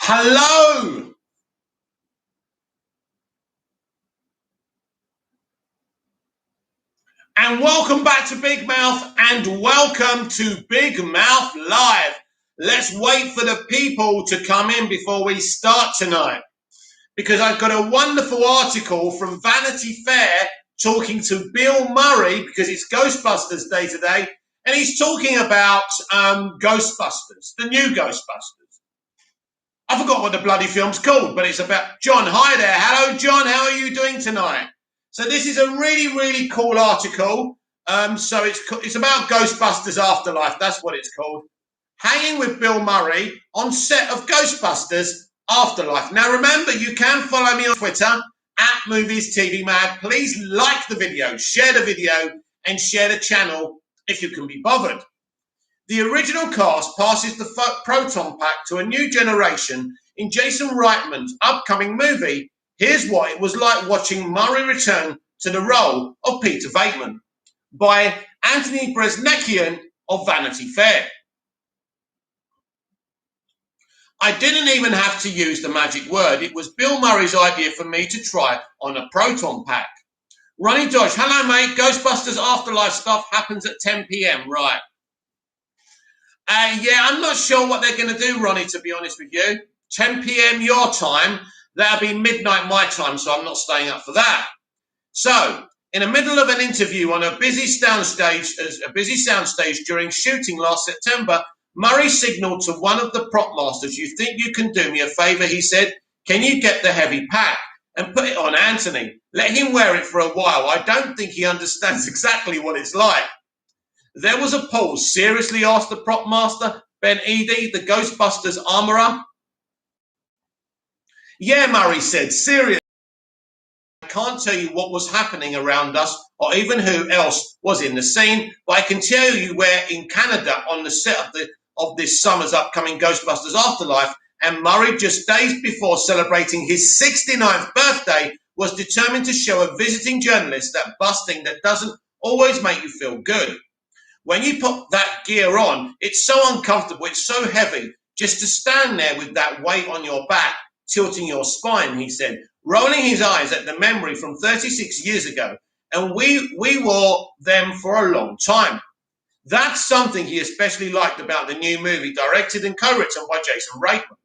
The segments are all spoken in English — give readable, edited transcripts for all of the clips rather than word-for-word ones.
Hello and welcome back to Big Mouth and welcome to Big Mouth Live. Let's wait for the people to come in before we start tonight, because I've got a wonderful article from Vanity Fair talking to Bill Murray, because it's Ghostbusters Day today, and he's talking about Ghostbusters, the new Ghostbusters. I forgot what the bloody film's called, but it's about John. Hi there. Hello, John. How are you doing tonight? So this is a really, really cool article. So it's about Ghostbusters Afterlife. That's what it's called. Hanging with Bill Murray on set of Ghostbusters Afterlife. Now, remember, you can follow me on Twitter at Movies TV Mag. Please like the video, share the video, and share the channel if you can be bothered. The original cast passes the proton pack to a new generation in Jason Reitman's upcoming movie. Here's what it was like watching Murray return to the role of Peter Venkman by Anthony Bresnekian of Vanity Fair. I didn't even have to use the magic word. It was Bill Murray's idea for me to try on a proton pack. Ronnie Dodge, hello mate, Ghostbusters Afterlife stuff happens at 10 p.m, right. Yeah, I'm not sure what they're going to do, Ronnie, to be honest with you. 10 p.m. your time, that'll be midnight my time, so I'm not staying up for that. So, in the middle of an interview on a busy soundstage during shooting last September, Murray signalled to one of the prop masters, "You think you can do me a favour?" he said. "Can you get the heavy pack and put it on Anthony? Let him wear it for a while. I don't think he understands exactly what it's like." There was a pause. Seriously, asked the prop master, Ben Eady, the Ghostbusters armourer. "Yeah," Murray said, "seriously. I can't tell you what was happening around us or even who else was in the scene, but I can tell you we're in Canada on the set of this summer's upcoming Ghostbusters Afterlife, and Murray, just days before celebrating his 69th birthday, was determined to show a visiting journalist that busting that doesn't always make you feel good. When you put that gear on, it's so uncomfortable, it's so heavy, just to stand there with that weight on your back, tilting your spine," he said, rolling his eyes at the memory from 36 years ago. "And we wore them for a long time." That's something he especially liked about the new movie, directed and co-written by Jason Reitman.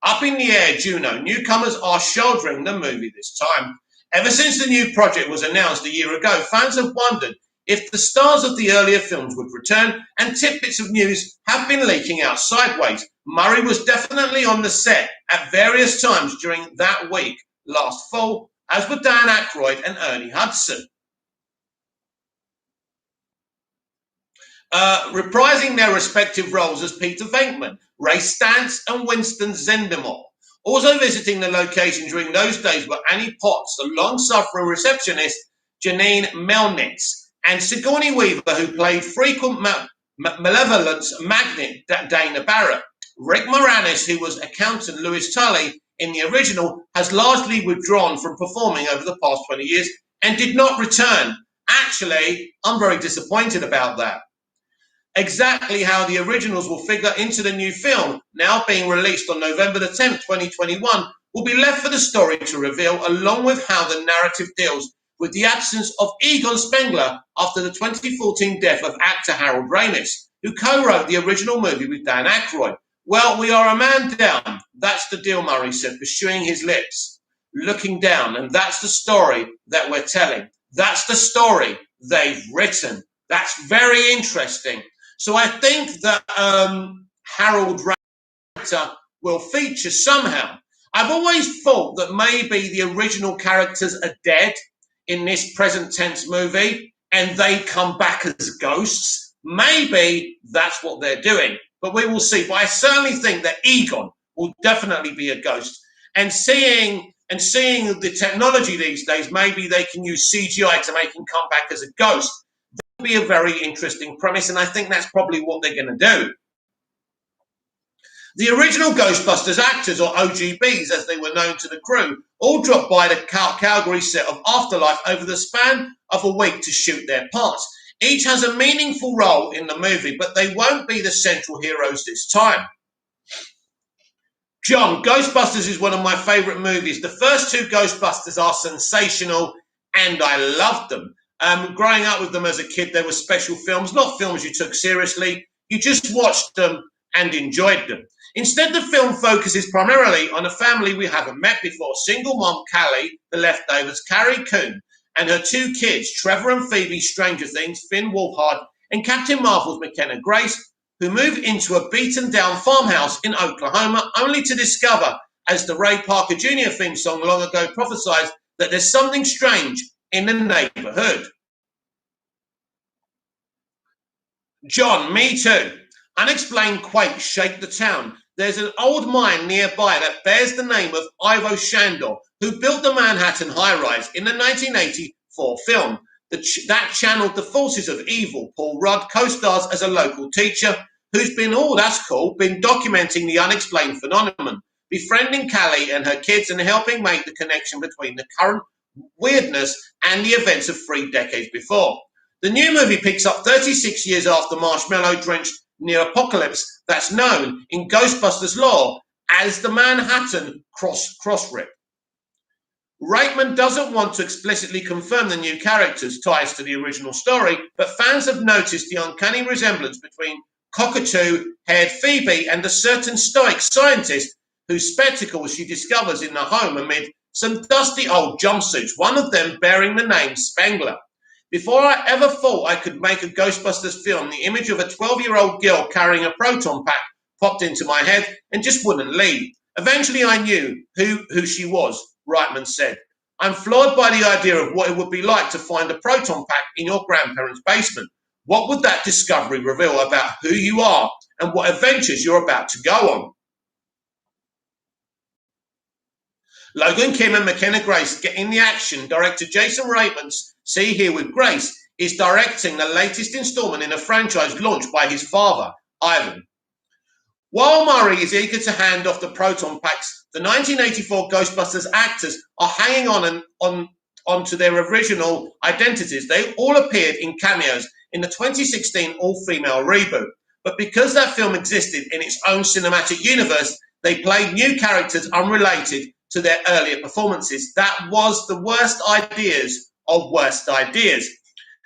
Up in the air, Juno. Newcomers are shouldering the movie this time. Ever since the new project was announced a year ago, fans have wondered if the stars of the earlier films would return, and tidbits of news have been leaking out sideways. Murray was definitely on the set at various times during that week last fall, as were Dan Aykroyd and Ernie Hudson, reprising their respective roles as Peter Venkman, Ray Stantz and Winston Zeddemore. Also visiting the location during those days were Annie Potts, the long-suffering receptionist Janine Melnitz, and Sigourney Weaver, who played frequent malevolence magnet Dana Barrett. Rick Moranis, who was accountant Louis Tully in the original, has largely withdrawn from performing over the past 20 years and did not return. Actually, I'm very disappointed about that. Exactly how the originals will figure into the new film, now being released on November the 10th, 2021, will be left for the story to reveal, along with how the narrative deals with the absence of Egon Spengler after the 2014 death of actor Harold Ramis, who co-wrote the original movie with Dan Aykroyd. "Well, we are a man down. That's the deal," Murray said, pursuing his lips, looking down. "And that's the story that we're telling. That's the story they've written." That's very interesting. So I think that Harold Ramis will feature somehow. I've always thought that maybe the original characters are dead in this present tense movie and they come back as ghosts. Maybe that's what they're doing, but we will see. But I certainly think that Egon will definitely be a ghost. And seeing the technology these days, maybe they can use CGI to make him come back as a ghost. That would be a very interesting premise, and I think that's probably what they're going to do. The original Ghostbusters actors, or OGBs as they were known to the crew, all dropped by the Calgary set of Afterlife over the span of a week to shoot their parts. Each has a meaningful role in the movie, but they won't be the central heroes this time. John, Ghostbusters is one of my favourite movies. The first two Ghostbusters are sensational and I loved them. Growing up with them as a kid, they were special films, not films you took seriously. You just watched them and enjoyed them. Instead, the film focuses primarily on a family we haven't met before. Single mom Callie, The Leftovers, Carrie Coon, and her two kids, Trevor and Phoebe, Stranger Things, Finn Wolfhard, and Captain Marvel's McKenna Grace, who move into a beaten-down farmhouse in Oklahoma, only to discover, as the Ray Parker Jr. theme song long ago prophesied, that there's something strange in the neighborhood. John, me too. Unexplained quakes shake the town. There's an old mine nearby that bears the name of Ivo Shandor, who built the Manhattan high-rise in the 1984 film. That channeled the forces of evil. Paul Rudd co-stars as a local teacher who's been, that's cool, been documenting the unexplained phenomenon, befriending Callie and her kids and helping make the connection between the current weirdness and the events of 3 decades before. The new movie picks up 36 years after marshmallow-drenched near-apocalypse that's known in Ghostbusters lore as the Manhattan Cross-Rip. Reitman doesn't want to explicitly confirm the new characters' ties to the original story, but fans have noticed the uncanny resemblance between cockatoo-haired Phoebe and a certain stoic scientist whose spectacles she discovers in the home amid some dusty old jumpsuits, one of them bearing the name Spengler. Before I ever thought I could make a Ghostbusters film, the image of a 12-year-old girl carrying a proton pack popped into my head and just wouldn't leave. Eventually I knew who she was, Reitman said. I'm floored by the idea of what it would be like to find a proton pack in your grandparents' basement. What would that discovery reveal about who you are and what adventures you're about to go on? Logan Kim and McKenna Grace get in the action. Director Jason Reitman's See Here with Grace is directing the latest installment in a franchise launched by his father, Ivan. While Murray is eager to hand off the proton packs, the 1984 Ghostbusters actors are hanging on to their original identities. They all appeared in cameos in the 2016 all-female reboot. But because that film existed in its own cinematic universe, they played new characters unrelated to their earlier performances. That was the worst ideas of worst ideas.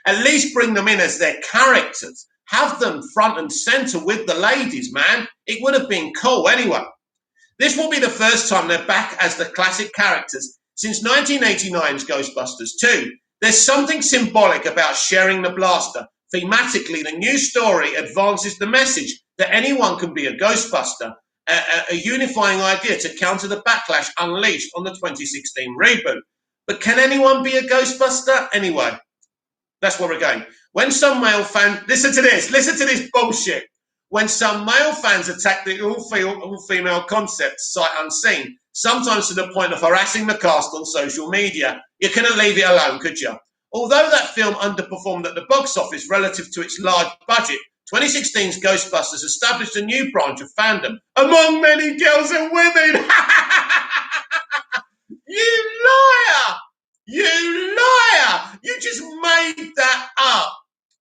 At least bring them in as their characters. Have them front and center with the ladies, man. It would have been cool anyway. This will be the first time they're back as the classic characters since 1989's Ghostbusters 2. There's something symbolic about sharing the blaster. Thematically, the new story advances the message that anyone can be a Ghostbuster, a unifying idea to counter the backlash unleashed on the 2016 reboot. But can anyone be a Ghostbuster? Anyway, that's where we're going. When some male fans, listen to this bullshit. When some male fans attack the all-female concept sight unseen, sometimes to the point of harassing the cast on social media, you couldn't leave it alone, could you? Although that film underperformed at the box office relative to its large budget, 2016's Ghostbusters established a new branch of fandom among many girls and women. You liar! You liar! You just made that up.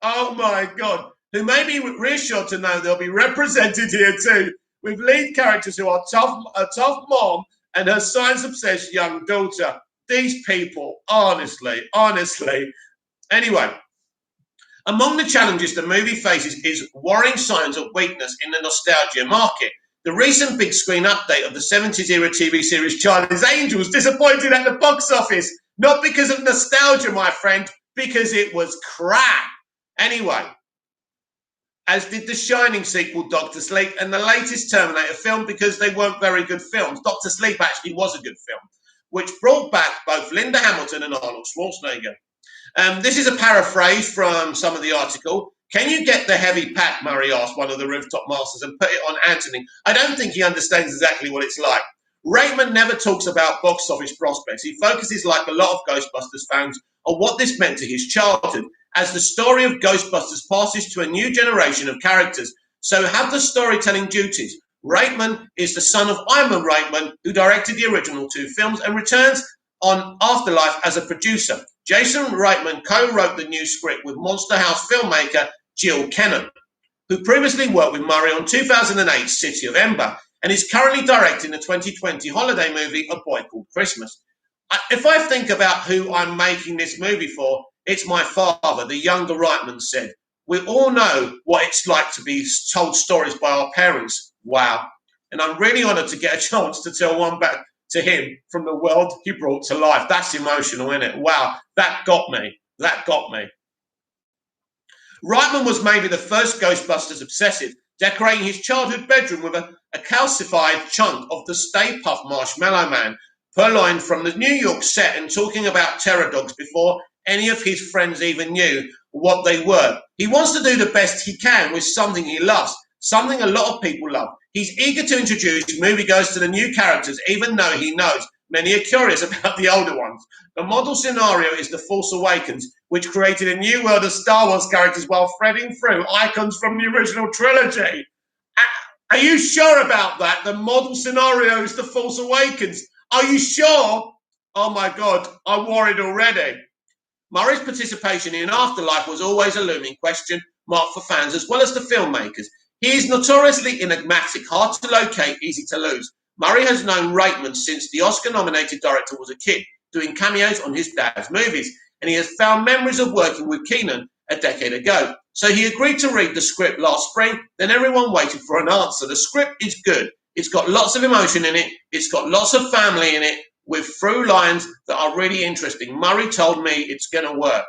Oh my God. Who may be reassured to know they'll be represented here too, with lead characters who are a tough mom and her science-obsessed young daughter. These people, honestly. Anyway, among the challenges the movie faces is worrying signs of weakness in the nostalgia market. The recent big screen update of the 70s era TV series Charlie's Angels disappointed at the box office. Not because of nostalgia, my friend, because it was crap. Anyway, as did the Shining sequel, Dr. Sleep, and the latest Terminator film, because they weren't very good films. Dr. Sleep actually was a good film, which brought back both Linda Hamilton and Arnold Schwarzenegger. This is a paraphrase from some of the article. Can you get the heavy pack, Murray asked one of the rooftop masters, and put it on Anthony? I don't think he understands exactly what it's like. Reitman never talks about box office prospects. He focuses, like a lot of Ghostbusters fans, on what this meant to his childhood, as the story of Ghostbusters passes to a new generation of characters. So have the storytelling duties. Reitman is the son of Ivan Reitman, who directed the original 2 films and returns on Afterlife as a producer. Jason Reitman co-wrote the new script with Monster House filmmaker Jill Kennan, who previously worked with Murray on 2008's City of Ember. and is currently directing the 2020 holiday movie A Boy Called Christmas. If I think about who I'm making this movie for, it's my father, the younger Reitman said. We all know what it's like to be told stories by our parents. Wow. And I'm really honoured to get a chance to tell one back to him from the world he brought to life. That's emotional, isn't it? Wow, that got me. That got me. Reitman was maybe the first Ghostbusters obsessive, decorating his childhood bedroom with a calcified chunk of the Stay Puft Marshmallow Man, purloined from the New York set and talking about terror dogs before any of his friends even knew what they were. He wants to do the best he can with something he loves, something a lot of people love. He's eager to introduce moviegoers to the new characters, even though he knows many are curious about the older ones. The model scenario is The Force Awakens, which created a new world of Star Wars characters while threading through icons from the original trilogy. Are you sure about that? The model scenario is The Force Awakens. Are you sure? Oh my God, I'm worried already. Murray's participation in Afterlife was always a looming question mark for fans as well as the filmmakers. He is notoriously enigmatic, hard to locate, easy to lose. Murray has known Reitman since the Oscar-nominated director was a kid, doing cameos on his dad's movies, and he has found memories of working with Keenan a decade ago. So he agreed to read the script last spring, then everyone waited for an answer. The script is good. It's got lots of emotion in it. It's got lots of family in it, with through lines that are really interesting. Murray told me it's going to work.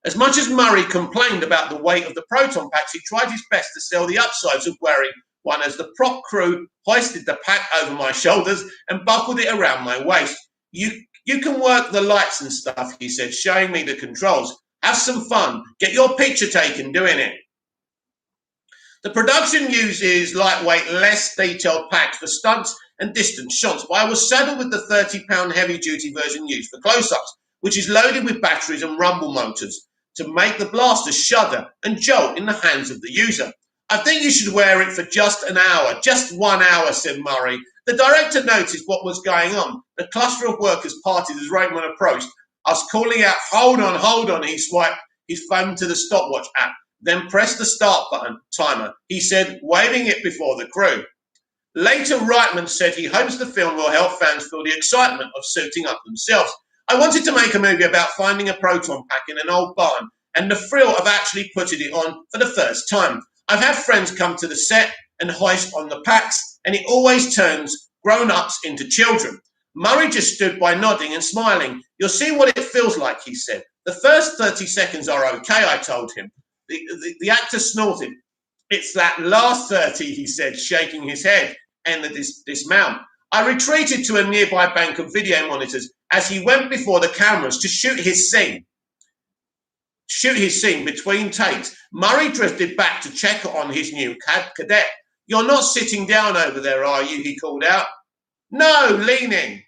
As much as Murray complained about the weight of the proton packs, he tried his best to sell the upsides of wearing one as the prop crew hoisted the pack over my shoulders and buckled it around my waist. You can work the lights and stuff, he said, showing me the controls. Have some fun. Get your picture taken doing it. The production uses lightweight, less detailed packs for stunts and distance shots, but I was saddled with the 30-pound heavy-duty version used for close-ups, which is loaded with batteries and rumble motors to make the blaster shudder and jolt in the hands of the user. I think you should wear it for just an hour. Just 1 hour, said Murray. The director noticed what was going on. The cluster of workers parted as Reitman approached. I was calling out, hold on. He swiped his phone to the stopwatch app, then pressed the start button timer, he said, waving it before the crew. Later, Reitman said he hopes the film will help fans feel the excitement of suiting up themselves. I wanted to make a movie about finding a proton pack in an old barn and the thrill of actually putting it on for the first time. I've had friends come to the set and hoist on the packs, and it always turns grown-ups into children. Murray just stood by nodding and smiling. You'll see what it feels like, he said. The first 30 seconds are okay, I told him. The actor snorted. It's that last 30, he said, shaking his head and the dismount. I retreated to a nearby bank of video monitors as he went before the cameras to shoot his scene between takes. Murray drifted back to check on his new cadet. You're not sitting down over there, are you? He called out. No, leaning.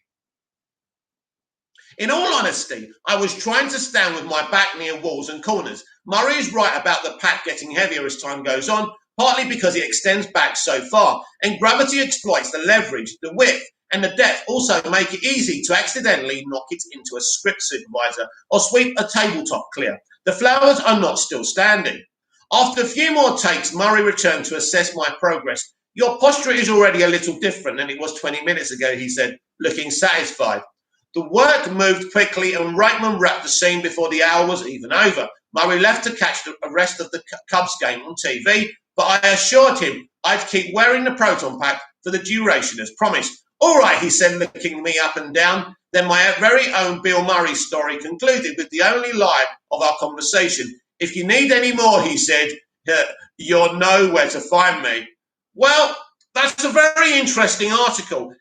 In all honesty, I was trying to stand with my back near walls and corners. Murray is right about the pack getting heavier as time goes on, partly because it extends back so far, and gravity exploits the leverage, the width, and the depth also make it easy to accidentally knock it into a script supervisor or sweep a tabletop clear. The flowers are not still standing. After a few more takes, Murray returned to assess my progress. Your posture is already a little different than it was 20 minutes ago, he said, looking satisfied. The work moved quickly and Reitman wrapped the scene before the hour was even over. Murray left to catch the rest of the Cubs game on TV, but I assured him I'd keep wearing the proton pack for the duration as promised. All right, he said, looking me up and down. Then my very own Bill Murray story concluded with the only lie of our conversation. If you need any more, he said, you'll know where to find me. Well, that's a very interesting article.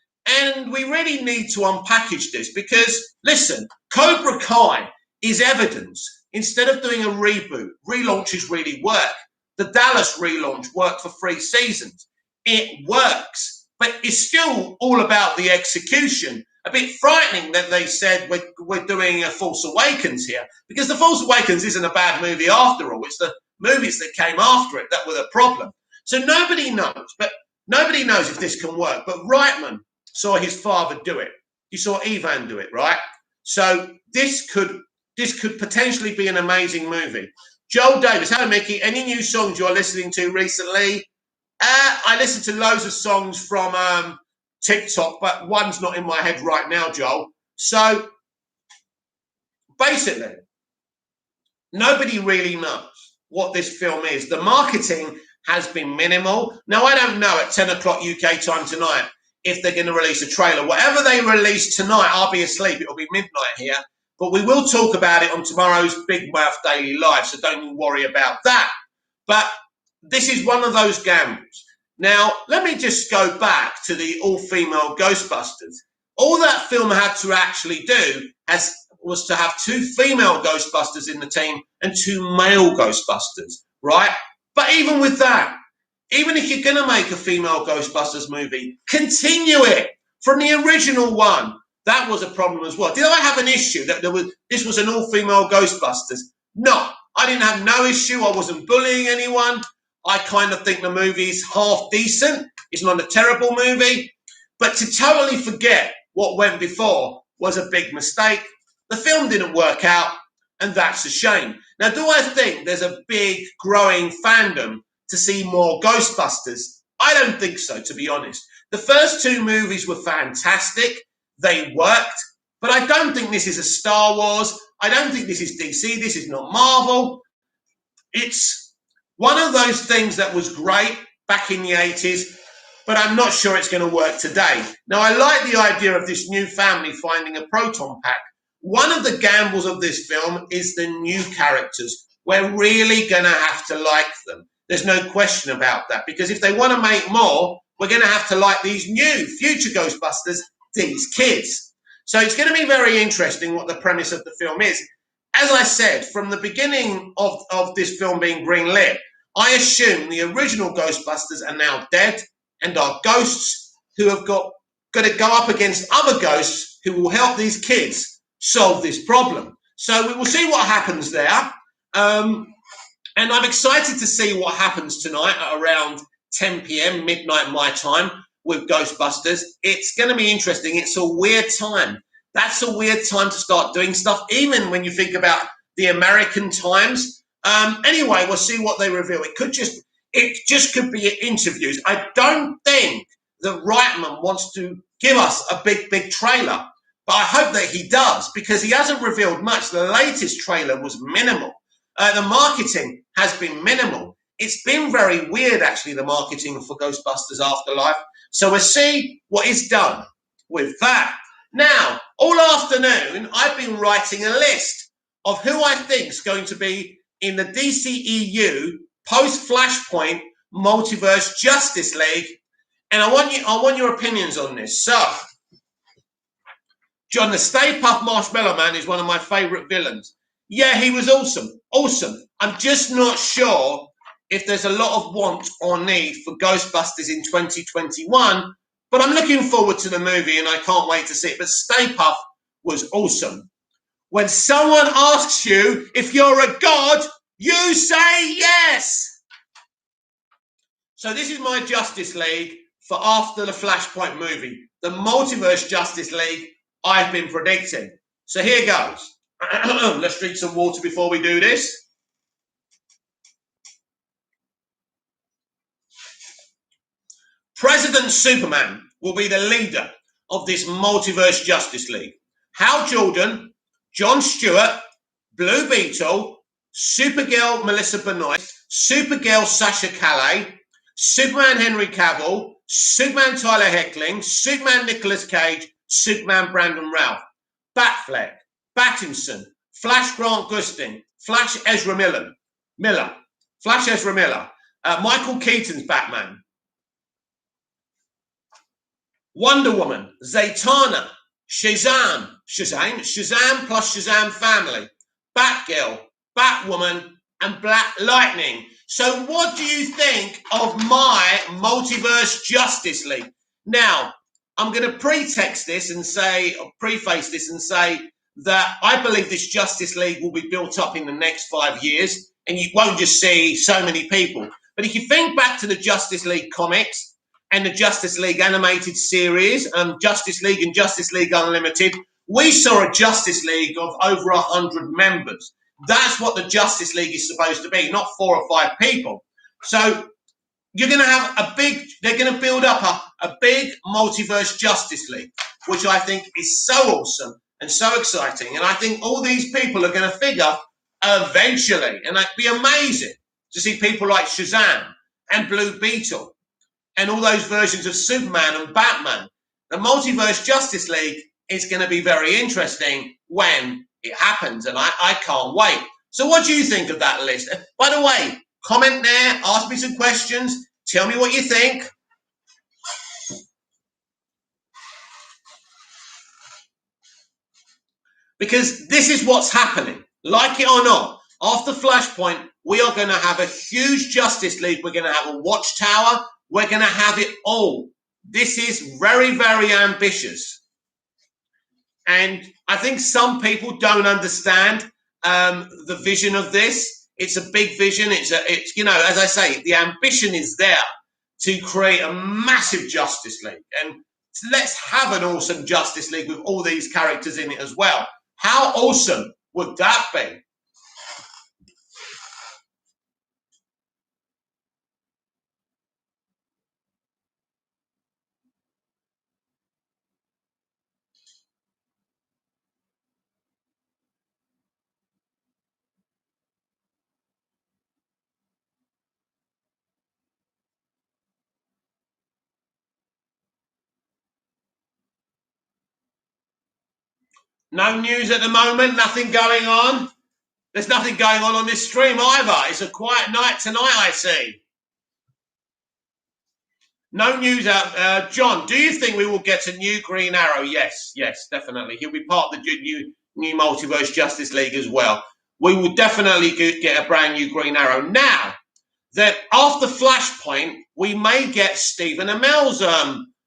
And we really need to unpackage this because, listen, Cobra Kai is evidence. Instead of doing a reboot, relaunches really work. The Dallas relaunch worked for 3 seasons. It works, but it's still all about the execution. A bit frightening that they said we're doing a Force Awakens here, because the Force Awakens isn't a bad movie after all. It's the movies that came after it that were the problem. So nobody knows if this can work. But Reitman saw his father do it. He saw Ivan do it, right? So this could potentially be an amazing movie. Joel Davis, hello Mickey. Any new songs you're listening to recently? I listen to loads of songs from TikTok, but one's not in my head right now, Joel. So basically, nobody really knows what this film is. The marketing has been minimal. Now, I don't know at 10 o'clock UK time tonight if they're going to release a trailer. Whatever they release tonight, I'll be asleep. It'll be midnight here. But we will talk about it on tomorrow's Big Mouth Daily Live, so don't you worry about that. But this is one of those gambles. Now, let me just go back to the all-female Ghostbusters. All that film had to actually do was to have 2 female Ghostbusters in the team and 2 male Ghostbusters, right? But even with that, even if you're going to make a female Ghostbusters movie, continue it from the original one. That was a problem as well. Did I have an issue that this was an all-female Ghostbusters? No, I didn't have no issue. I wasn't bullying anyone. I kind of think the movie's half decent. It's not a terrible movie. But to totally forget what went before was a big mistake. The film didn't work out, and that's a shame. Now, do I think there's a big growing fandom to see more Ghostbusters? I don't think so, to be honest. The first 2 movies were fantastic. They worked. But I don't think this is a Star Wars. I don't think this is DC. This is not Marvel. It's one of those things that was great back in the 80s, but I'm not sure it's going to work today. Now, I like the idea of this new family finding a proton pack. One of the gambles of this film is the new characters. We're really going to have to like them. There's no question about that, because if they want to make more, we're going to have to like these new future Ghostbusters, these kids. So it's going to be very interesting what the premise of the film is. As I said, from the beginning of this film being greenlit, I assume the original Ghostbusters are now dead and are ghosts who have got to go up against other ghosts who will help these kids solve this problem. So we will see what happens there. And I'm excited to see what happens tonight at around 10 p.m, midnight my time, with Ghostbusters. It's going to be interesting. It's a weird time. That's a weird time to start doing stuff, even when you think about the American times. Anyway, we'll see what they reveal. It just could be interviews. I don't think that Reitman wants to give us a big trailer, but I hope that he does, because he hasn't revealed much. The latest trailer was minimal. The marketing has been minimal. It's been very weird, actually, the marketing for Ghostbusters Afterlife. So we'll see what is done with that. Now, all afternoon, I've been writing a list of who I think is going to be in the DCEU post-Flashpoint Multiverse Justice League, and I want your opinions on this. So, John, the Stay Puft Marshmallow Man is one of my favourite villains. Yeah, he was awesome. Awesome. I'm just not sure if there's a lot of want or need for Ghostbusters in 2021, but I'm looking forward to the movie and I can't wait to see it. But Stay Puft was awesome. When someone asks you if you're a god, you say yes. So this is my Justice League for after the Flashpoint movie, the Multiverse Justice League I've been predicting. So here goes. Let's drink some water before we do this. President Superman will be the leader of this Multiverse Justice League. Hal Jordan, Jon Stewart, Blue Beetle, Supergirl Melissa Benoist, Supergirl Sasha Calle, Superman Henry Cavill, Superman Tyler Hoechlin, Superman Nicolas Cage, Superman Brandon Routh, Batfleck, Pattinson, Flash Grant Gustin, Flash Ezra Miller, Michael Keaton's Batman, Wonder Woman, Zatanna, Shazam plus Shazam Family, Batgirl, Batwoman, and Black Lightning. So what do you think of my Multiverse Justice League? Now, I'm going to preface this and say that I believe this Justice League will be built up in the next 5 years, and you won't just see so many people. But if you think back to the Justice League comics and the Justice League animated series, Justice League and Justice League Unlimited, we saw a Justice League of over 100 members. That's what the Justice League is supposed to be, not 4 or 5 people. So you're going to have they're going to build up a big multiverse Justice League, which I think is so awesome and so exciting. And I think all these people are going to figure eventually, and it'd be amazing to see people like Shazam and Blue Beetle and all those versions of Superman and Batman. The multiverse Justice League is going to be very interesting when it happens, and I can't wait. So what do you think of that list? By the way, comment there, ask me some questions, tell me what you think. Because this is what's happening. Like it or not, after Flashpoint, we are going to have a huge Justice League. We're going to have a Watchtower. We're going to have it all. This is very, very ambitious. And I think some people don't understand the vision of this. It's a big vision. It's you know, as I say, the ambition is there to create a massive Justice League. And let's have an awesome Justice League with all these characters in it as well. How awesome would that be? No news at the moment, nothing going on. There's nothing going on this stream either. It's a quiet night tonight, I see. No news out. John, do you think we will get a new Green Arrow? Yes, definitely. He'll be part of the new Multiverse Justice League as well. We will definitely get a brand new Green Arrow. Now, that after Flashpoint, we may get Stephen Amell's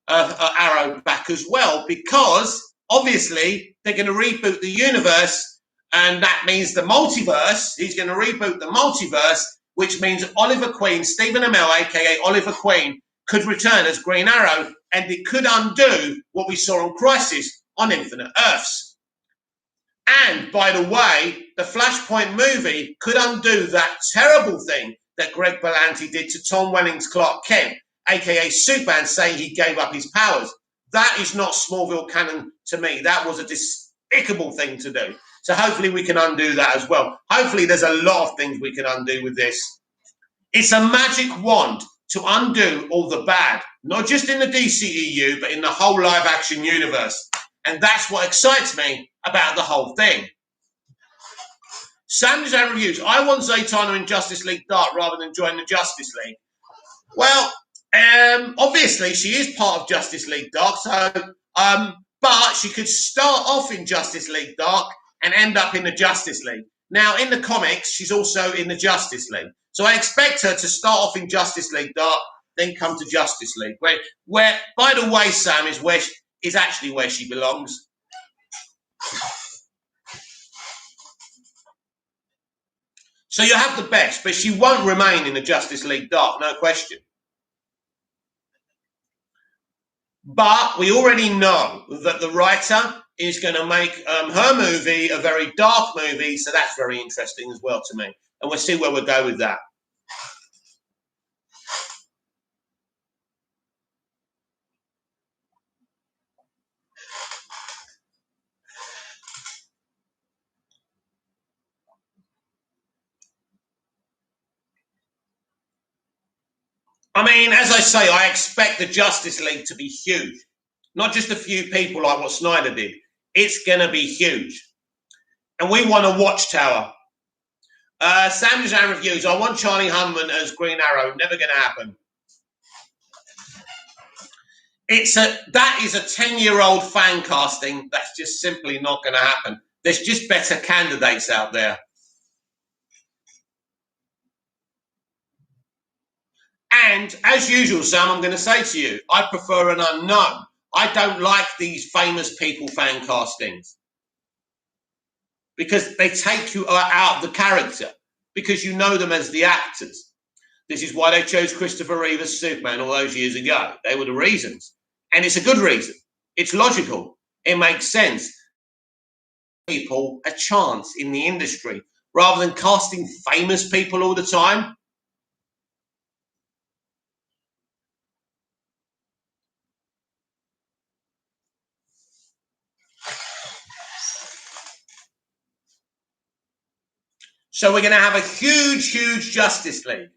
Arrow back as well, because obviously they're going to reboot the universe, and that means the multiverse. He's going to reboot the multiverse, which means Oliver Queen, Stephen Amell, aka Oliver Queen, could return as Green Arrow, and it could undo what we saw on Crisis on Infinite Earths. And by the way, the Flashpoint movie could undo that terrible thing that Greg Berlanti did to Tom Welling's Clark Kent, aka Superman, saying he gave up his powers. That is not Smallville canon to me. That was a despicable thing to do. So hopefully we can undo that as well. Hopefully there's a lot of things we can undo with this. It's a magic wand to undo all the bad, not just in the DCEU, but in the whole live-action universe. And that's what excites me about the whole thing. Sam Design Reviews. I want Zatanna in Justice League Dark rather than join the Justice League. Well, obviously she is part of Justice League Dark, so but she could start off in Justice League Dark and end up in the Justice League. Now, in the comics, she's also in the Justice League. So I expect her to start off in Justice League Dark, then come to Justice League, where by the way, Sam, is actually where she belongs. So you have the best, but she won't remain in the Justice League Dark, no question. But we already know that the writer is going to make her movie a very dark movie, so that's very interesting as well to me. And we'll see where we'll go with that. I mean, as I say, I expect the Justice League to be huge. Not just a few people like what Snyder did. It's going to be huge. And we want a Watchtower. Sam Design Reviews. I want Charlie Hunnam as Green Arrow. Never going to happen. That is a 10-year-old fan casting. That's just simply not going to happen. There's just better candidates out there. And as usual, Sam, I'm going to say to you, I prefer an unknown. I don't like these famous people fan castings because they take you out of the character because you know them as the actors. This is why they chose Christopher Reeve as Superman all those years ago. They were the reasons. And it's a good reason. It's logical. It makes sense. People a chance in the industry rather than casting famous people all the time. So we're going to have a huge Justice League.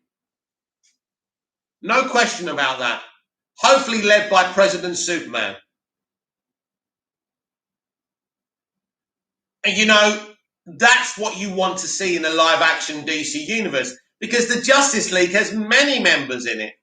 No question about that. Hopefully led by President Superman. And you know, that's what you want to see in a live action DC universe, because the Justice League has many members in it.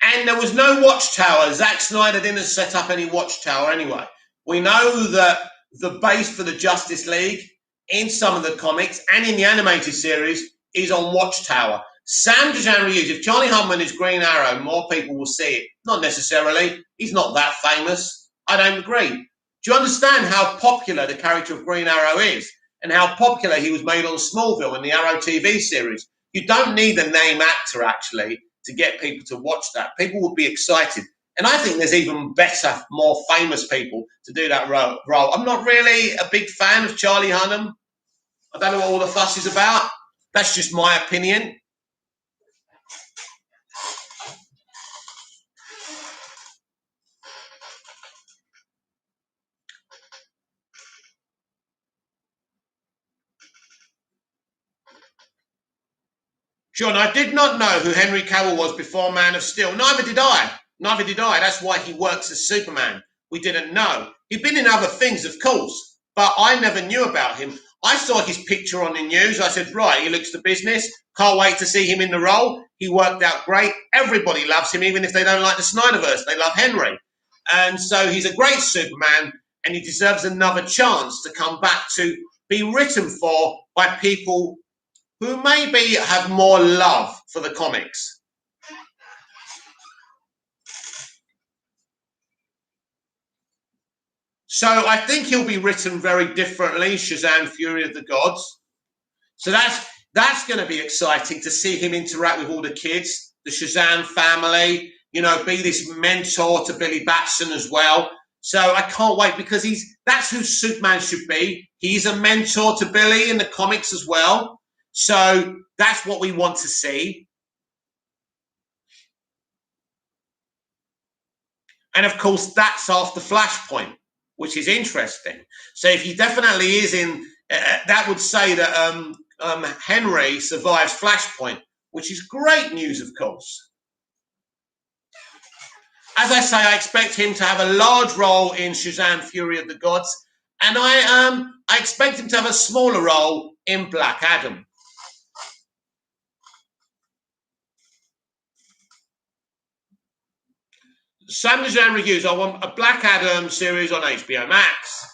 And there was no watchtower. Zack Snyder didn't set up any watchtower anyway. We know that the base for the Justice League in some of the comics and in the animated series is on Watchtower. Sam Dejan-Ryu's, if Charlie Hunnam is Green Arrow, more people will see it. Not necessarily. He's not that famous. I don't agree. Do you understand how popular the character of Green Arrow is and how popular he was made on Smallville in the Arrow TV series? You don't need a name actor, actually, to get people to watch that. People will be excited. And I think there's even better, more famous people to do that role. I'm not really a big fan of Charlie Hunnam. I don't know what all the fuss is about. That's just my opinion. John, I did not know who Henry Cavill was before Man of Steel. Neither did I. Neither did I. That's why he works as Superman. We didn't know. He'd been in other things, of course, but I never knew about him. I saw his picture on the news. I said, right, he looks the business. Can't wait to see him in the role. He worked out great. Everybody loves him, even if they don't like the Snyderverse. They love Henry. And so he's a great Superman, and he deserves another chance to come back to be written for by people who maybe have more love for the comics. So I think he'll be written very differently, Shazam! Fury of the Gods. So that's going to be exciting to see him interact with all the kids, the Shazam family, you know, be this mentor to Billy Batson as well. So I can't wait, because that's who Superman should be. He's a mentor to Billy in the comics as well. So that's what we want to see. And of course, that's after Flashpoint, which is interesting. So if he definitely is in, that would say that Henry survives Flashpoint, which is great news, of course. As I say, I expect him to have a large role in Shazam! Fury of the Gods, and I expect him to have a smaller role in Black Adam. Sam Dejan reviews. I want a Black Adam series on HBO Max.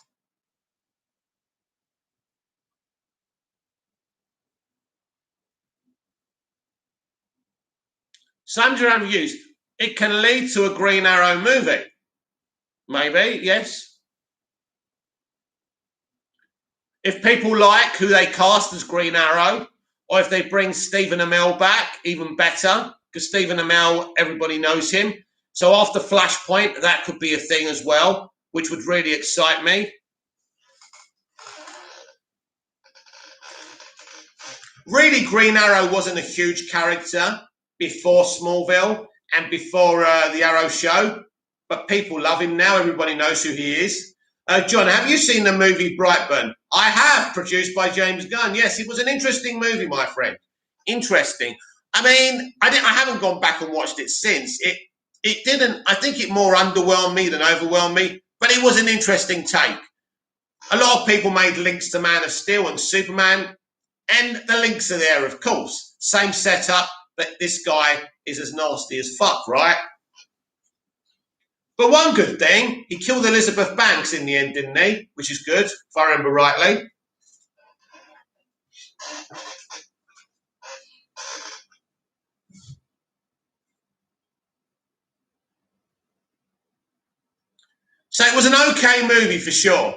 Sam Dejan reviews. It can lead to a Green Arrow movie. Maybe, yes. If people like who they cast as Green Arrow, or if they bring Stephen Amell back, even better, because Stephen Amell, everybody knows him. So after Flashpoint, that could be a thing as well, which would really excite me. Really, Green Arrow wasn't a huge character before Smallville and before the Arrow show, but people love him now. Everybody knows who he is. John, have you seen the movie Brightburn? I have, produced by James Gunn. Yes, it was an interesting movie, my friend. Interesting. I mean, I haven't gone back and watched it since. It didn't. I think it more underwhelmed me than overwhelmed me, but it was an interesting take. A lot of people made links to Man of Steel and Superman, and the links are there, of course. Same setup, but this guy is as nasty as fuck, right? But one good thing, he killed Elizabeth Banks in the end, didn't he? Which is good, if I remember rightly. So it was an okay movie for sure.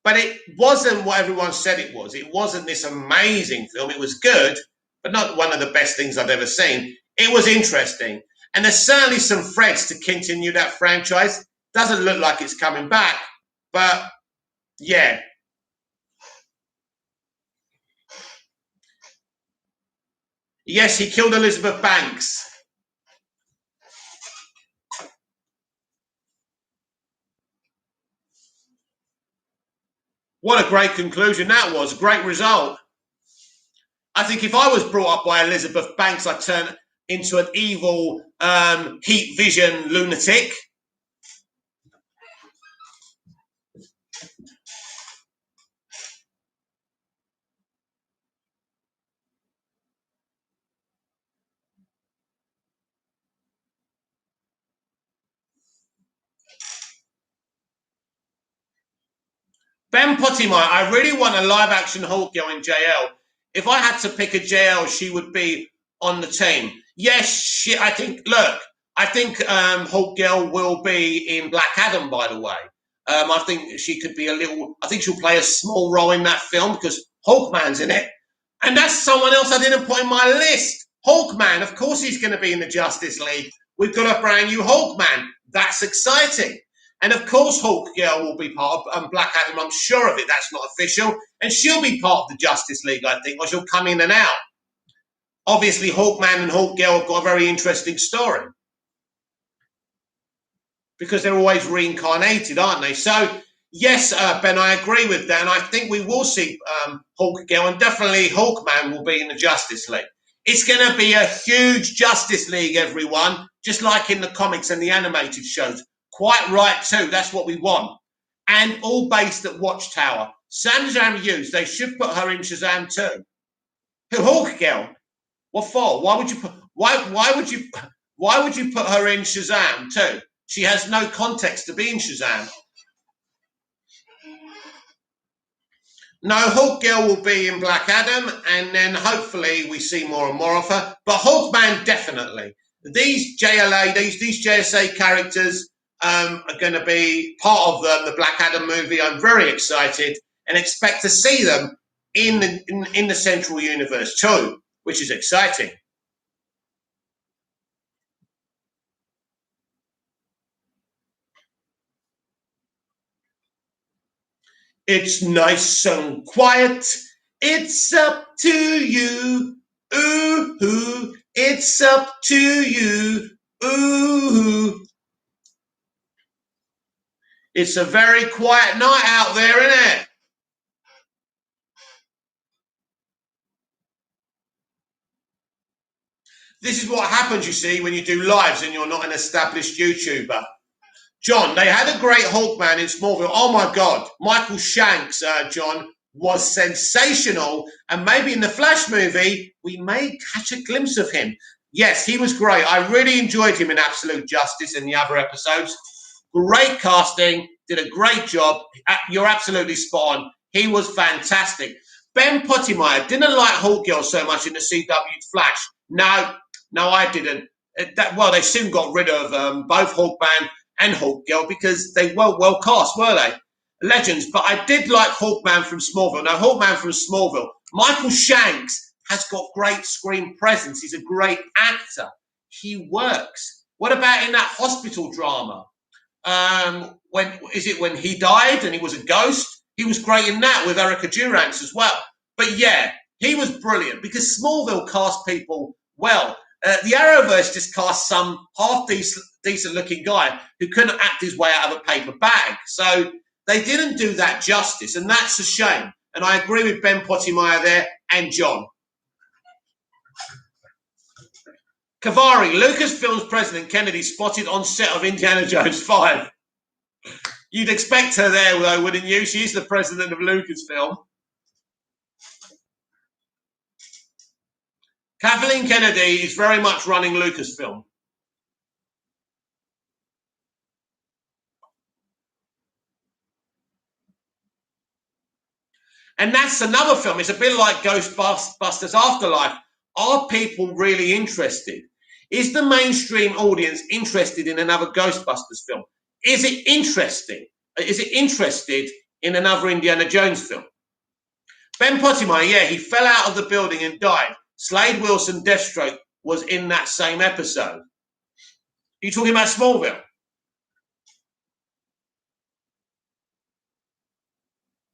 But it wasn't what everyone said it was. It wasn't this amazing film. It was good, but not one of the best things I've ever seen. It was interesting. And there's certainly some threads to continue that franchise. Doesn't look like it's coming back, but yeah. Yes, he killed Elizabeth Banks. What a great conclusion that was. A great result. I think if I was brought up by Elizabeth Banks, I'd turn into an evil heat vision lunatic. Ben Pottimer, I really want a live action Hulk girl in JL. If I had to pick a JL, she would be on the team. Yes, I think, look, I think Hulk girl will be in Black Adam, by the way. I think she could be I think she'll play a small role in that film because Hulkman's in it. And that's someone else I didn't put in my list. Hulkman, of course he's going to be in the Justice League. We've got a brand new Hulkman. That's exciting. And of course, Hulk Girl will be part of Black Adam. I'm sure of it. That's not official. And she'll be part of the Justice League, I think, or she'll come in and out. Obviously, Hulkman and Hulk Girl have got a very interesting story because they're always reincarnated, aren't they? So, yes, Ben, I agree with that. And I think we will see Hulk Girl, and definitely Hulkman will be in the Justice League. It's going to be a huge Justice League, everyone, just like in the comics and the animated shows. Quite right, too. That's what we want. And all based at Watchtower. Shazam Hughes, they should put her in Shazam too. Who, Hawk Girl? What for? Why would you put her in Shazam too? She has no context to be in Shazam. No, Hulk Girl will be in Black Adam, and then hopefully we see more and more of her. But Hulkman, definitely. These JLA, these JSA characters are going to be part of the Black Adam movie. I'm very excited and expect to see them in the Central Universe too, which is exciting. It's nice and quiet. It's up to you. Ooh, it's up to you. Ooh. It's a very quiet night out there, isn't it? This is what happens, you see, when you do lives and you're not an established YouTuber. John, they had a great Hulkman in Smallville. Oh my God, Michael Shanks, John, was sensational. And maybe in the Flash movie, we may catch a glimpse of him. Yes, he was great. I really enjoyed him in Absolute Justice and the other episodes. Great casting, did a great job. You're absolutely spot on. He was fantastic. Ben Pottimeyer didn't like Hulk Girl so much in the CW Flash. No, I didn't. They soon got rid of both Hulkman and Hulk Girl because they were well cast, were they? Legends. But I did like Hawkman from Smallville. Now, Hawkman from Smallville, Michael Shanks has got great screen presence. He's a great actor. He works. What about in that hospital drama? When he died and he was a ghost? He was great in that with Erica Durance as well. But yeah, he was brilliant because Smallville cast people well. The Arrowverse just cast some half decent looking guy who couldn't act his way out of a paper bag. So they didn't do that justice, and that's a shame. And I agree with Ben Pottimeyer there and John. Kavari, Lucasfilm's President Kennedy spotted on set of Indiana Jones 5. You'd expect her there, though, wouldn't you? She's the president of Lucasfilm. Kathleen Kennedy is very much running Lucasfilm. And that's another film. It's a bit like Ghostbusters Afterlife. Are people really interested? Is the mainstream audience interested in another Ghostbusters film? Is it interesting? Is it interested in another Indiana Jones film? Ben Pottimeyer, yeah, he fell out of the building and died. Slade Wilson, Deathstroke, was in that same episode. Are you talking about Smallville?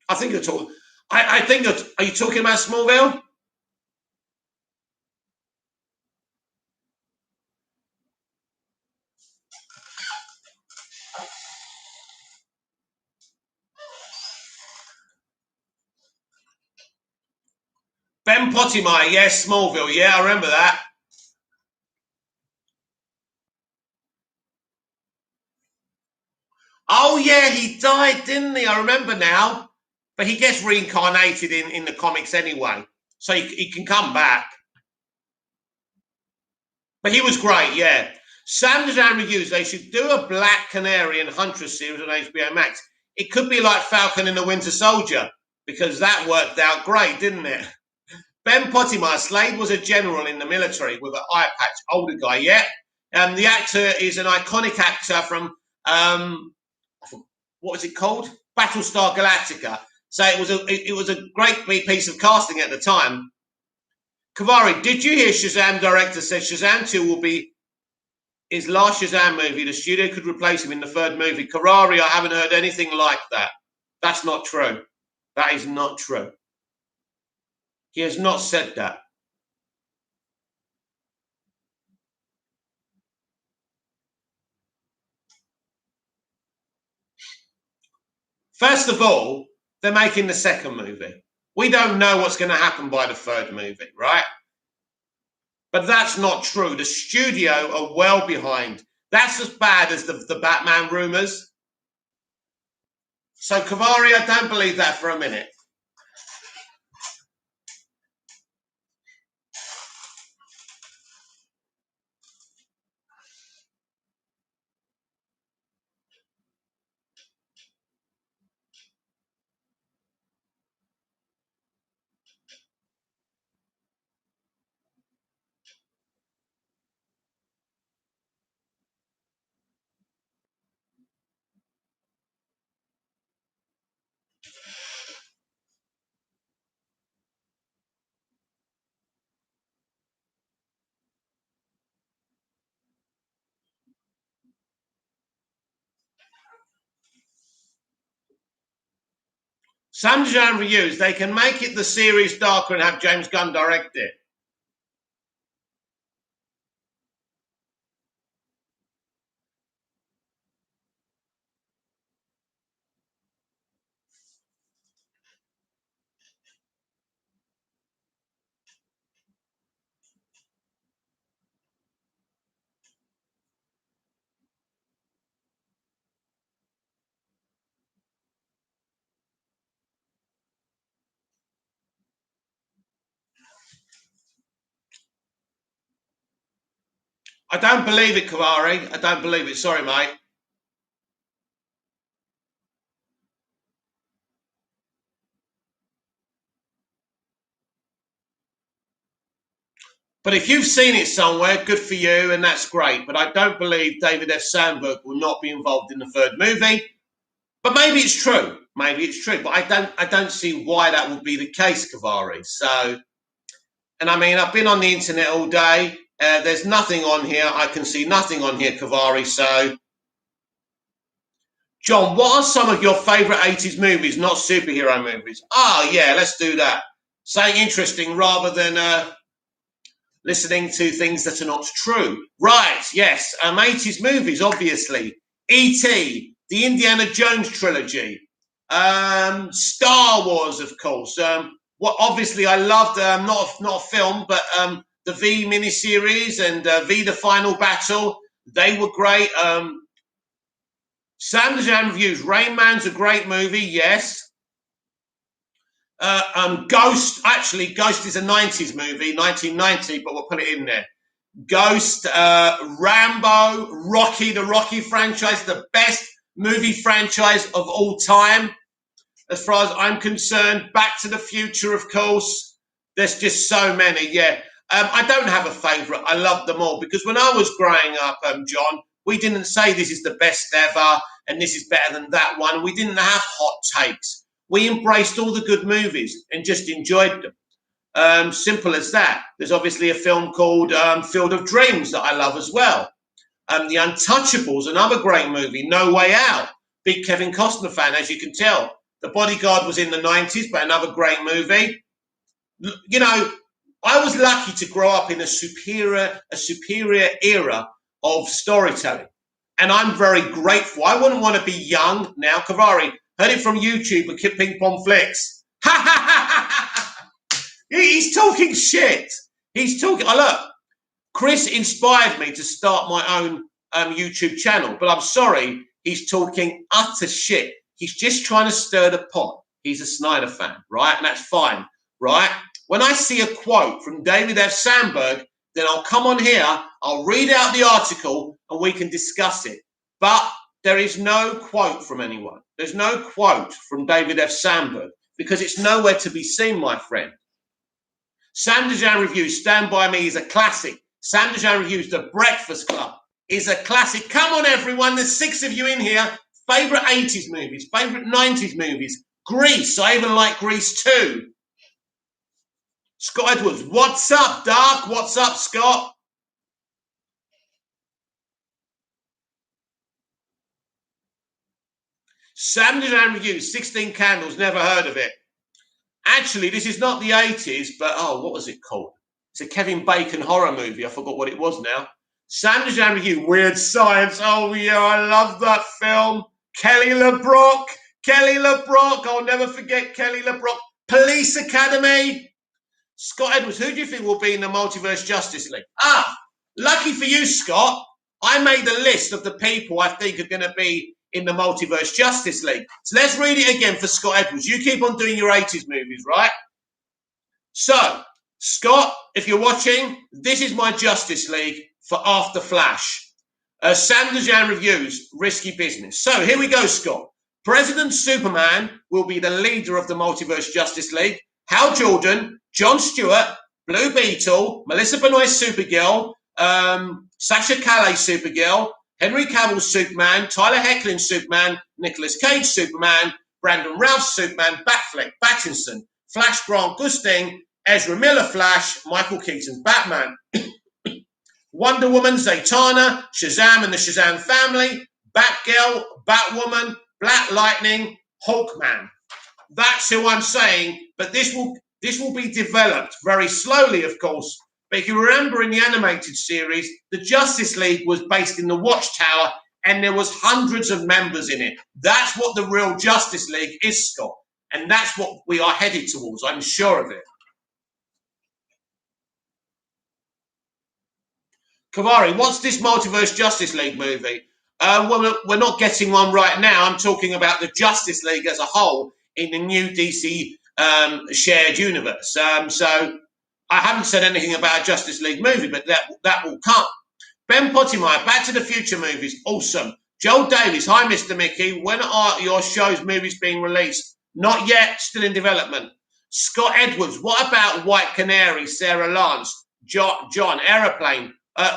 I think you're talking. I think that. Are you talking about Smallville? Ben Pottimeyer, yes, Smallville, yeah, I remember that. Oh yeah, he died, didn't he? I remember now. But he gets reincarnated in the comics anyway, so he can come back. But he was great, yeah. Sanders and reviews, they should do a Black Canary and Huntress series on HBO Max. It could be like Falcon and the Winter Soldier, because that worked out great, didn't it? Ben Pottimeyer, Slade was a general in the military with an eye patch, older guy, yeah. The actor is an iconic actor from, what was it called? Battlestar Galactica. So it was a great piece of casting at the time. Kavari, did you hear Shazam director said Shazam 2 will be his last Shazam movie? The studio could replace him in the third movie. Karari, I haven't heard anything like that. That's not true. That is not true. He has not said that. First of all, they're making the second movie. We don't know what's going to happen by the third movie, right? But that's not true. The studio are well behind. That's as bad as the Batman rumors. So, Kavari, I don't believe that for a minute. Sanjan reviews, they can make it the series darker and have James Gunn direct it. I don't believe it, Kavari. I don't believe it. Sorry, mate. But if you've seen it somewhere, good for you, and that's great. But I don't believe David F. Sandberg will not be involved in the third movie. But maybe it's true. Maybe it's true. But I don't see why that would be the case, Kavari. So, and I mean, I've been on the internet all day. There's nothing on here. I can see nothing on here, Kavari. So, John, what are some of your favourite 80s movies, not superhero movies? Oh, yeah, let's do that. Something interesting rather than listening to things that are not true. Right, yes, 80s movies, obviously. E.T., the Indiana Jones trilogy, Star Wars, of course. What obviously I loved, not a film, but the V miniseries and V The Final Battle. They were great. Sanders and Reviews. Rain Man's a great movie, yes. Ghost, actually, Ghost is a 90s movie, 1990, but we'll put it in there. Ghost, Rambo, Rocky, the Rocky franchise, the best movie franchise of all time, as far as I'm concerned. Back to the Future, of course. There's just so many, yeah. I don't have a favourite. I love them all because when I was growing up, John, we didn't say this is the best ever and this is better than that one. We didn't have hot takes. We embraced all the good movies and just enjoyed them. Simple as that. There's obviously a film called Field of Dreams that I love as well. The Untouchables, another great movie. No Way Out. Big Kevin Costner fan, as you can tell. The Bodyguard was in the 90s, but another great movie. You know, I was lucky to grow up in a superior era of storytelling. And I'm very grateful. I wouldn't want to be young now. Kavari, heard it from YouTube and Ping Pong Flicks. He's talking shit. He's talking. Oh, look, Chris inspired me to start my own YouTube channel, but I'm sorry, he's talking utter shit. He's just trying to stir the pot. He's a Snyder fan, right? And that's fine, right? When I see a quote from David F. Sandberg, then I'll come on here, I'll read out the article, and we can discuss it. But there is no quote from anyone. There's no quote from David F. Sandberg because it's nowhere to be seen, my friend. Sam Dejan Reviews, Stand By Me is a classic. Sam Dejan Reviews, The Breakfast Club is a classic. Come on, everyone. There's 6 of you in here. Favourite 80s movies, favourite 90s movies. Grease. I even like Grease too. Scott Edwards. What's up, Dark? What's up, Scott? Sam Dejan Reviews, 16 Candles. Never heard of it. Actually, this is not the 80s, but, oh, what was it called? It's a Kevin Bacon horror movie. I forgot what it was now. Sam Dejan Review, Weird Science. Oh, yeah, I love that film. Kelly LeBrock. Kelly LeBrock. I'll never forget Kelly LeBrock. Police Academy. Scott Edwards, who do you think will be in the Multiverse Justice League? Ah, lucky for you, Scott. I made a list of the people I think are going to be in the Multiverse Justice League. So let's read it again for Scott Edwards. You keep on doing your 80s movies, right? So, Scott, if you're watching, this is my Justice League for After Flash. Sam Dejan Reviews, Risky Business. So here we go, Scott. President Superman will be the leader of the Multiverse Justice League. Hal Jordan, John Stewart, Blue Beetle, Melissa Benoist Supergirl, Sasha Calais Supergirl, Henry Cavill Superman, Tyler Hoechlin Superman, Nicolas Cage Superman, Brandon Routh Superman, Batfleck, Pattinson, Flash Grant Gustin, Ezra Miller Flash, Michael Keaton's Batman, Wonder Woman, Zatanna, Shazam and the Shazam Family, Batgirl, Batwoman, Black Lightning, Hawkman. That's who I'm saying, but this will be developed very slowly, of course. But if you remember in the animated series, the Justice League was based in the Watchtower and there was hundreds of members in it. That's what the real Justice League is, Scott. And that's what we are headed towards. I'm sure of it. Kavari, what's this Multiverse Justice League movie? Well, we're not getting one right now. I'm talking about the Justice League as a whole in the new DC shared universe. So I haven't said anything about a Justice League movie, but that will come. Ben Pottimeyer, Back to the Future movies, awesome. Joel Davies, hi, Mr. Mickey. When are your show's movies being released? Not yet, still in development. Scott Edwards, what about White Canary, Sarah Lance, John Aeroplane?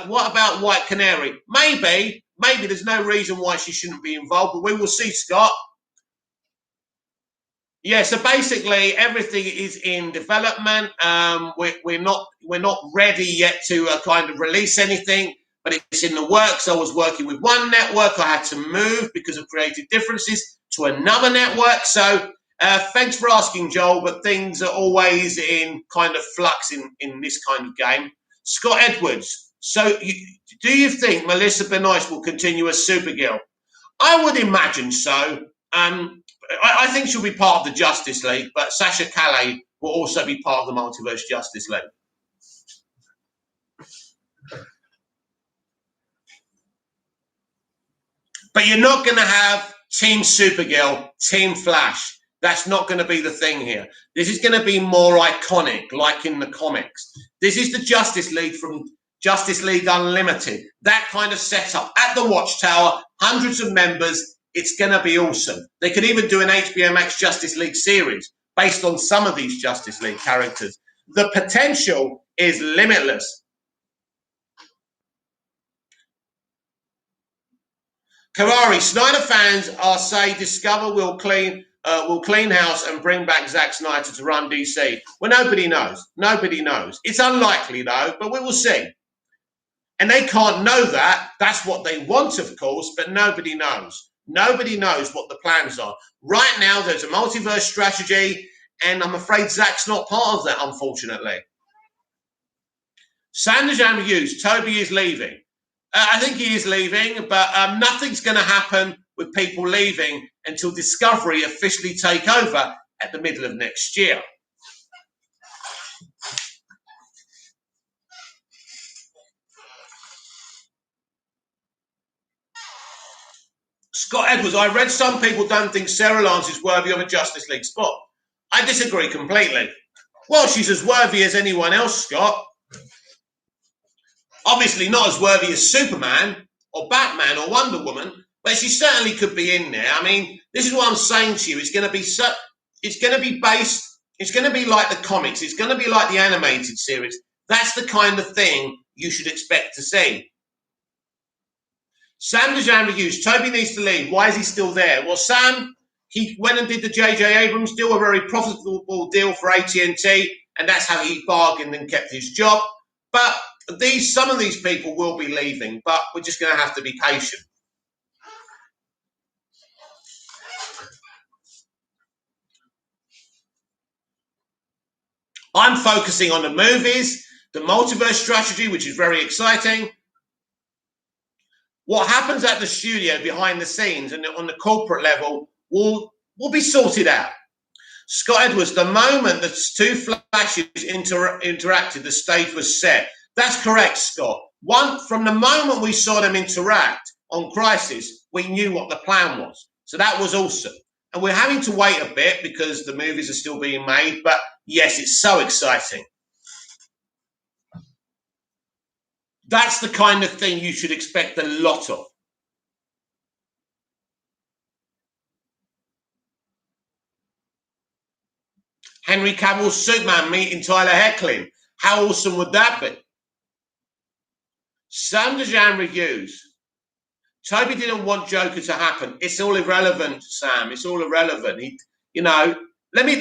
What about White Canary? Maybe there's no reason why she shouldn't be involved, but we will see, Scott. Yeah, so basically everything is in development. We're not ready yet to kind of release anything, but it's in the works. I was working with one network. I had to move because of creative differences to another network. So thanks for asking, Joel, but things are always in kind of flux in this kind of game. Scott Edwards, so do you think Melissa Benoist will continue as Supergirl? I would imagine so. I think she'll be part of the Justice League, but Sasha Calais will also be part of the Multiverse Justice League. But you're not going to have Team Supergirl, Team Flash. That's not going to be the thing here. This is going to be more iconic, like in the comics. This is the Justice League from Justice League Unlimited. That kind of setup at the Watchtower, hundreds of members. It's going to be awesome. They could even do an HBO Max Justice League series based on some of these Justice League characters. The potential is limitless. Karari, Snyder fans are say Discover will clean house and bring back Zack Snyder to run DC. Well, nobody knows. Nobody knows. It's unlikely though, but we will see. And they can't know that. That's what they want, of course, but nobody knows. Nobody knows what the plans are. Right now, there's a multiverse strategy, and I'm afraid Zack's not part of that, unfortunately. Sanders and Reviews, Toby is leaving. I think he is leaving, but nothing's going to happen with people leaving until Discovery officially take over at the middle of next year. Scott Edwards, I read some people don't think Sarah Lance is worthy of a Justice League spot. I disagree completely. Well, she's as worthy as anyone else, Scott. Obviously not as worthy as Superman or Batman or Wonder Woman, but she certainly could be in there. I mean, this is what I'm saying to you. It's going to be like the comics. It's going to be like the animated series. That's the kind of thing you should expect to see. Sam Dejan reviews, Toby needs to leave. Why is he still there? Well, Sam, he went and did the J.J. Abrams deal, a very profitable deal for AT&T, and that's how he bargained and kept his job. But some of these people will be leaving, but we're just going to have to be patient. I'm focusing on the movies, the multiverse strategy, which is very exciting. What happens at the studio behind the scenes and on the corporate level will be sorted out. Scott Edwards, the moment the two Flashes interacted, the stage was set. That's correct, Scott. From the moment we saw them interact on Crisis, we knew what the plan was. So that was awesome. And we're having to wait a bit because the movies are still being made. But yes, it's so exciting. That's the kind of thing you should expect a lot of. Henry Cavill's Superman meeting Tyler Hoechlin. How awesome would that be? Sam Dejan reviews. Toby didn't want Joker to happen. It's all irrelevant, Sam. It's all irrelevant. Let me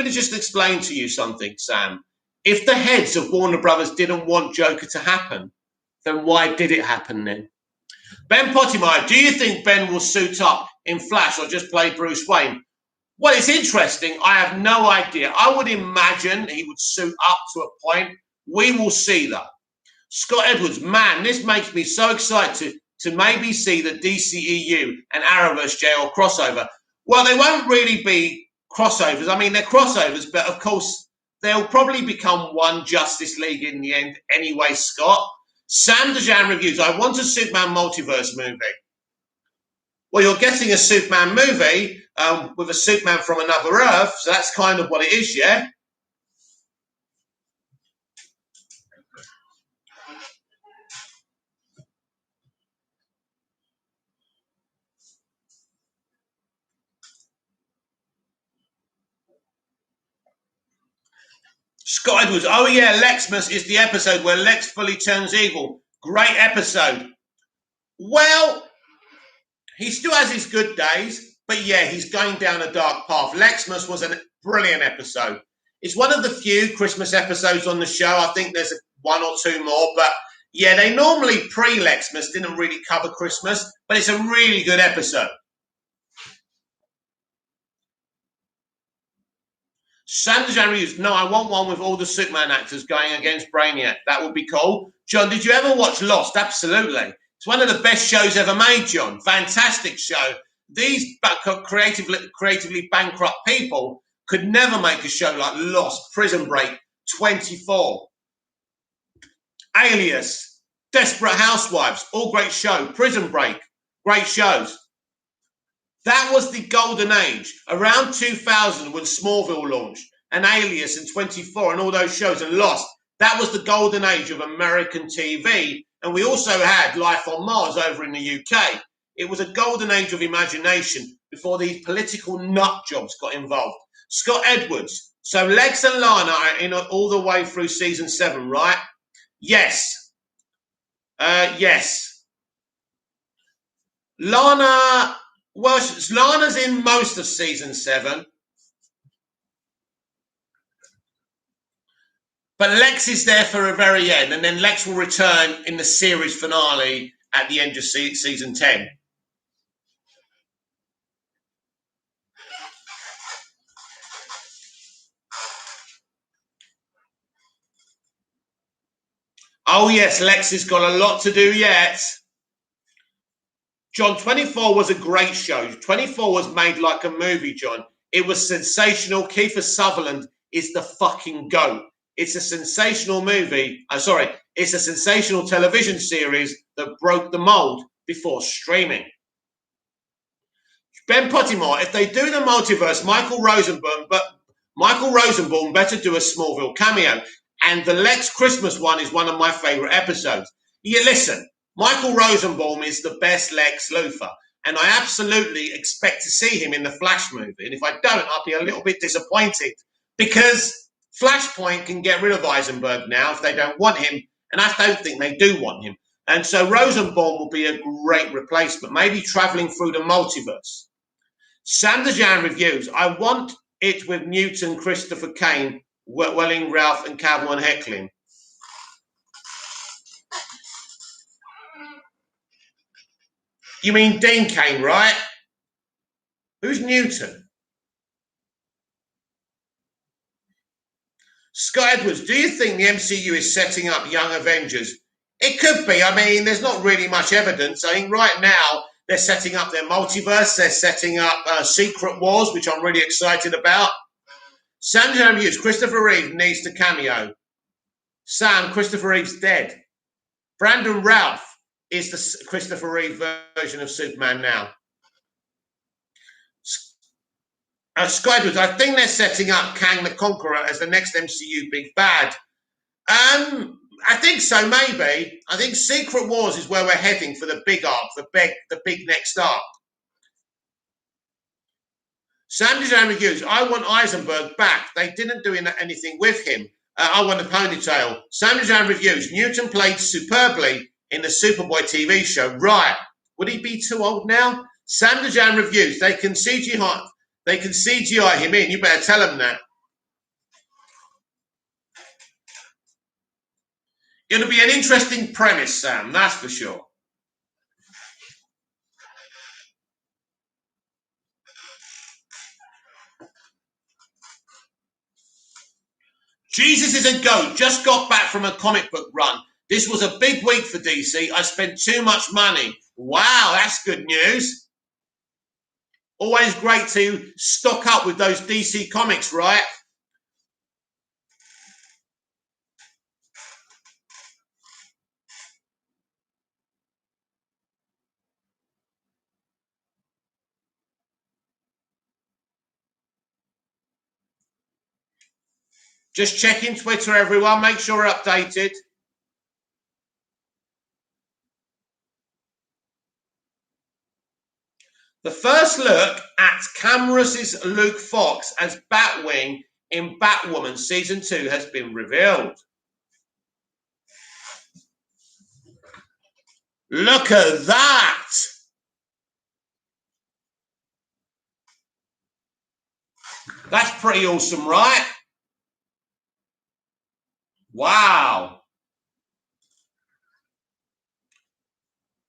just explain to you something, Sam. If the heads of Warner Brothers didn't want Joker to happen, then why did it happen then? Ben Pottimeyer, do you think Ben will suit up in Flash or just play Bruce Wayne? Well, it's interesting. I have no idea. I would imagine he would suit up to a point. We will see that. Scott Edwards, man, this makes me so excited to maybe see the DCEU and Arrowverse jail crossover. Well, they won't really be crossovers. I mean, they're crossovers, but of course, they'll probably become one Justice League in the end anyway, Scott. Sam Dejan reviews, I want a Superman multiverse movie. Well, you're getting a Superman movie with a Superman from another Earth, so that's kind of what it is, yeah? Scott Edwards, oh yeah, Lexmas is the episode where Lex fully turns evil. Great episode. Well, he still has his good days, but yeah, he's going down a dark path. Lexmas was a brilliant episode. It's one of the few Christmas episodes on the show. I think there's one or two more, but yeah, they normally pre-Lexmas didn't really cover Christmas, but it's a really good episode. Sanders Reviews, no, I want one with all the Superman actors going against Brainiac. That would be cool. John, did you ever watch Lost? Absolutely. It's one of the best shows ever made, John. Fantastic show. These creatively bankrupt people could never make a show like Lost, Prison Break, 24, Alias, Desperate Housewives, all great show. Prison Break, great shows. That was the golden age. Around 2000 when Smallville launched, and Alias and 24 and all those shows and Lost. That was the golden age of American TV. And we also had Life on Mars over in the UK. It was a golden age of imagination before these political nut jobs got involved. Scott Edwards. So Lex and Lana are in all the way through season 7, right? Yes. Yes. Lana... Well, Lana's in most of season 7. But Lex is there for the very end, and then Lex will return in the series finale at the end of season 10. Oh, yes, Lex has got a lot to do yet. John, 24 was a great show. 24 was made like a movie, John. It was sensational. Kiefer Sutherland is the fucking GOAT. It's a sensational movie. It's a sensational television series that broke the mold before streaming. Ben Pottimore, if they do the multiverse, Michael Rosenbaum better do a Smallville cameo. And the Lex Christmas one is one of my favourite episodes. You listen, Michael Rosenbaum is the best Lex Luthor, and I absolutely expect to see him in the Flash movie. And if I don't, I'll be a little bit disappointed because Flashpoint can get rid of Eisenberg now if they don't want him, and I don't think they do want him. And so Rosenbaum will be a great replacement, maybe travelling through the multiverse. Sam Dejan reviews, I want it with Newton, Christopher Kane, Welling, Ralph, and Cavill and Heckling. You mean Dean Kane, right? Who's Newton? Scott Edwards, do you think the MCU is setting up Young Avengers? It could be. I mean, there's not really much evidence. I think right now they're setting up their multiverse. They're setting up Secret Wars, which I'm really excited about. Sam Hughes, Christopher Reeve needs to cameo. Sam, Christopher Reeve's dead. Brandon Routh is the Christopher Reeve version of Superman now. Scott Edwards, I think they're setting up Kang the Conqueror as the next MCU big bad. I think so, maybe. I think Secret Wars is where we're heading for the big arc, the big next arc. Sam Dejan reviews, I want Eisenberg back. They didn't do anything with him. I want a ponytail. Sam Dejan reviews, Newton played superbly in the Superboy TV show. Right. Would he be too old now? Sam Dejan reviews, they can CGI him in. You better tell him that. It'll be an interesting premise, Sam, that's for sure. Jesus is a goat. Just got back from a comic book run. This was a big week for DC. I spent too much money. Wow, that's good news. Always great to stock up with those DC comics, right? Just checking Twitter, everyone. Make sure we're updated. The first look at Camrus's Luke Fox as Batwing in Batwoman Season 2 has been revealed. Look at that! That's pretty awesome, right? Wow.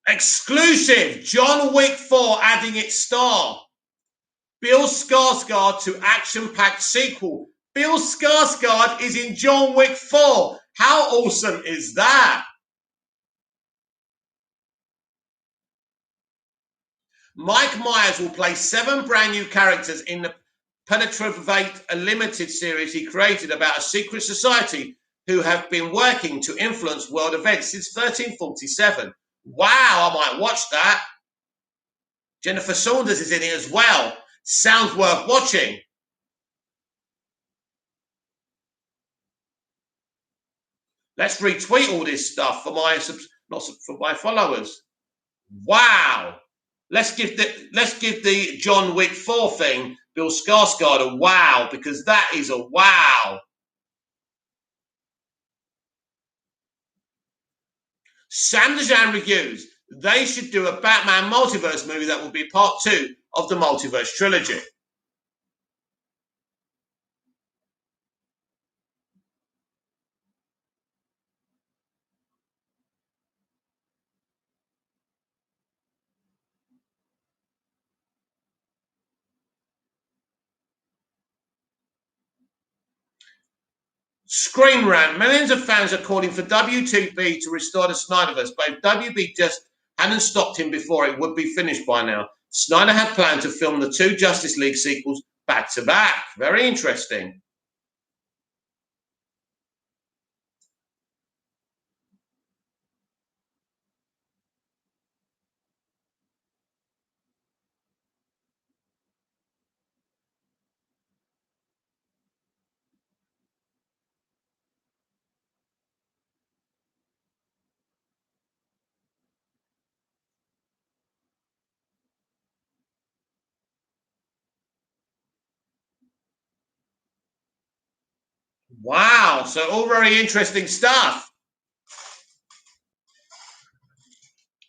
Exclusive. John Wick 4 adding its star. Bill Skarsgård to action-packed sequel. Bill Skarsgård is in John Wick 4. How awesome is that? Mike Myers will play 7 brand new characters in the Penetrate a limited series he created about a secret society who have been working to influence world events since 1347. Wow, I might watch that. Jennifer Saunders is in it as well. Sounds worth watching. Let's retweet all this stuff for my followers. Wow. Let's give the John Wick 4 thing, Bill Skarsgård, a wow, because that is a wow. Sam Dejan reviews, they should do a Batman multiverse movie that will be part 2 of the multiverse trilogy. Screen Rant. Millions of fans are calling for WTB to restore the Snyderverse, but if WB just hadn't stopped him before, it would be finished by now. Snyder had planned to film the 2 Justice League sequels back to back. Very interesting. Wow. So all very interesting stuff.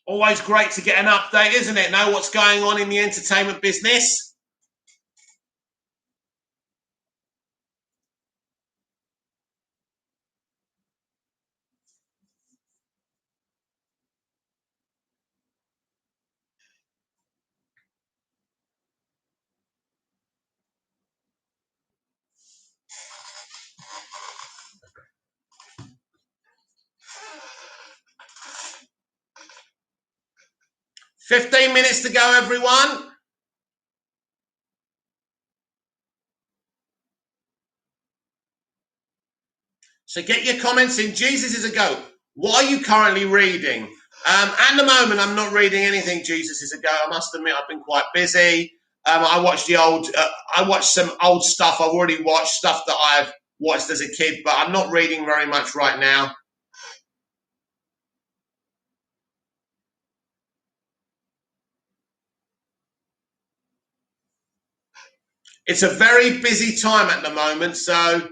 Always great to get an update, isn't it? Know what's going on in the entertainment business. "15 minutes to go, everyone." So get your comments in. Jesus is a goat. What are you currently reading? At the moment, I'm not reading anything. Jesus is a goat. I must admit, I've been quite busy. I watched I watched some old stuff. I've already watched stuff that I've watched as a kid, but I'm not reading very much right now. It's a very busy time at the moment, so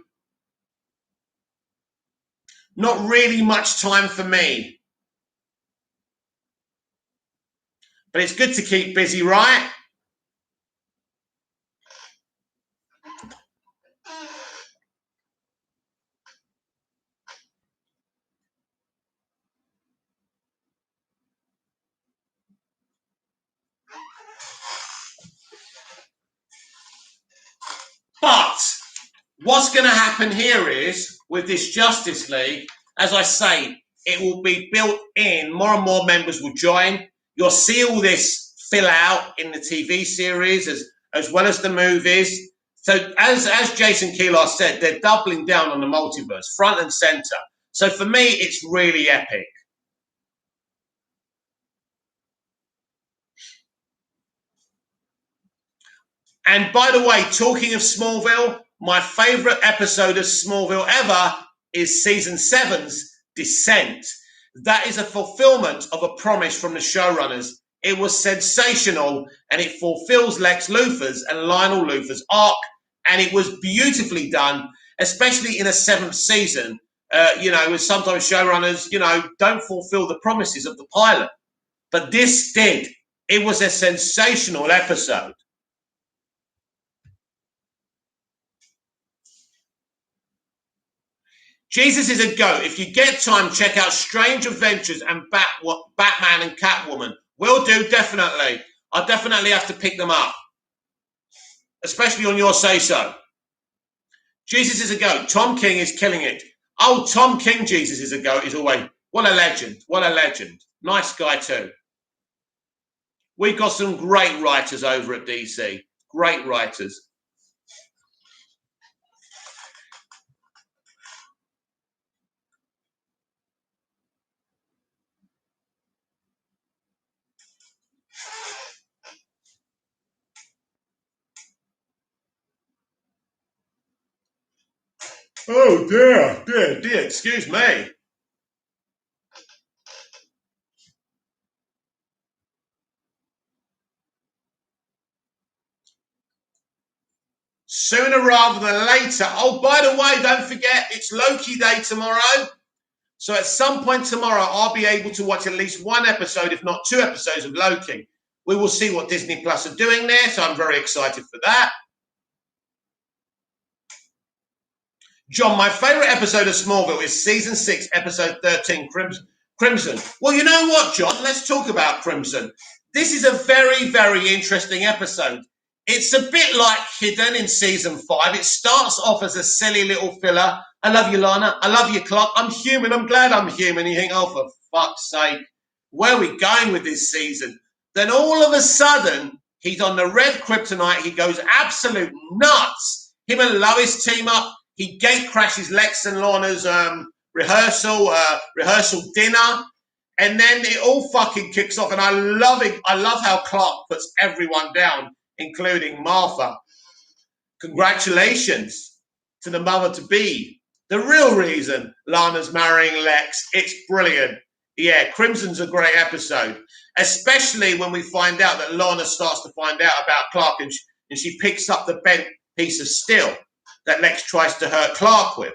not really much time for me. But it's good to keep busy, right? But what's going to happen here is, with this Justice League, as I say, it will be built in. More and more members will join. You'll see all this fill out in the TV series as well as the movies. So as Jason Keelar said, they're doubling down on the multiverse, front and center. So for me, it's really epic. And by the way, talking of Smallville, my favorite episode of Smallville ever is season 7's Descent. That is a fulfillment of a promise from the showrunners. It was sensational and it fulfills Lex Luthor's and Lionel Luthor's arc, and it was beautifully done, especially in a 7th season. With sometimes showrunners, don't fulfill the promises of the pilot. But this did. It was a sensational episode. Jesus is a goat. If you get time, check out Strange Adventures and Batman and Catwoman. Will do, definitely. I'll definitely have to pick them up, especially on your say-so. Jesus is a goat. Tom King is killing it. Oh, Tom King, Jesus is a goat, is always, what a legend. What a legend. Nice guy too. We've got some great writers over at DC. Great writers. Oh dear, excuse me. Sooner rather than later. Oh, by the way, don't forget, it's Loki Day tomorrow. So at some point tomorrow, I'll be able to watch at least one episode, if not 2 episodes of Loki. We will see what Disney Plus are doing there, so I'm very excited for that. John, my favourite episode of Smallville is season 6, episode 13, Crimson. Well, you know what, John? Let's talk about Crimson. This is a very, very interesting episode. It's a bit like Hidden in season 5. It starts off as a silly little filler. I love you, Lana. I love you, Clark. I'm human. I'm glad I'm human. You think, oh, for fuck's sake, where are we going with this season? Then all of a sudden, he's on the red kryptonite. He goes absolute nuts. Him and Lois team up. He gate crashes Lex and Lana's rehearsal dinner. And then it all fucking kicks off. And I love it. I love how Clark puts everyone down, including Martha. Congratulations to the mother-to-be. The real reason Lana's marrying Lex. It's brilliant. Yeah, Crimson's a great episode, especially when we find out that Lana starts to find out about Clark and she picks up the bent piece of steel that Lex tries to hurt Clark with.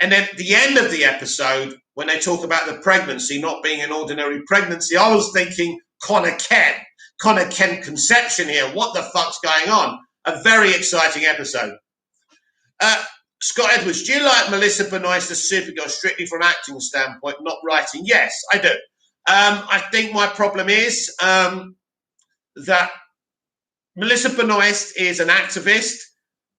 And then at the end of the episode, when they talk about the pregnancy not being an ordinary pregnancy, I was thinking Connor Kent conception here. What the fuck's going on? A very exciting episode. Scott Edwards, do you like Melissa Benoist as Supergirl strictly from an acting standpoint, not writing? Yes, I do. I think my problem is that Melissa Benoist is an activist,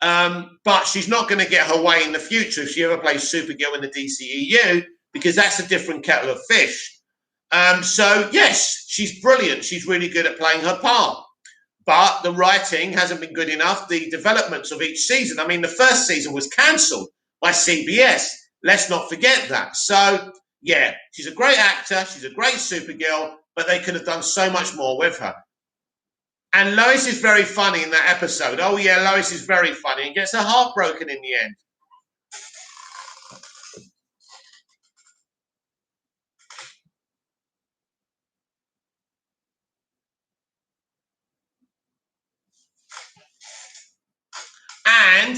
but she's not going to get her way in the future if she ever plays Supergirl in the DCEU, because that's a different kettle of fish. So, yes, she's brilliant. She's really good at playing her part. But the writing hasn't been good enough. The developments of each season. I mean, the first season was cancelled by CBS. Let's not forget that. So, yeah, she's a great actor. She's a great Supergirl, but they could have done so much more with her. And Lois is very funny in that episode. Oh, yeah, Lois is very funny and gets her heart broken in the end. And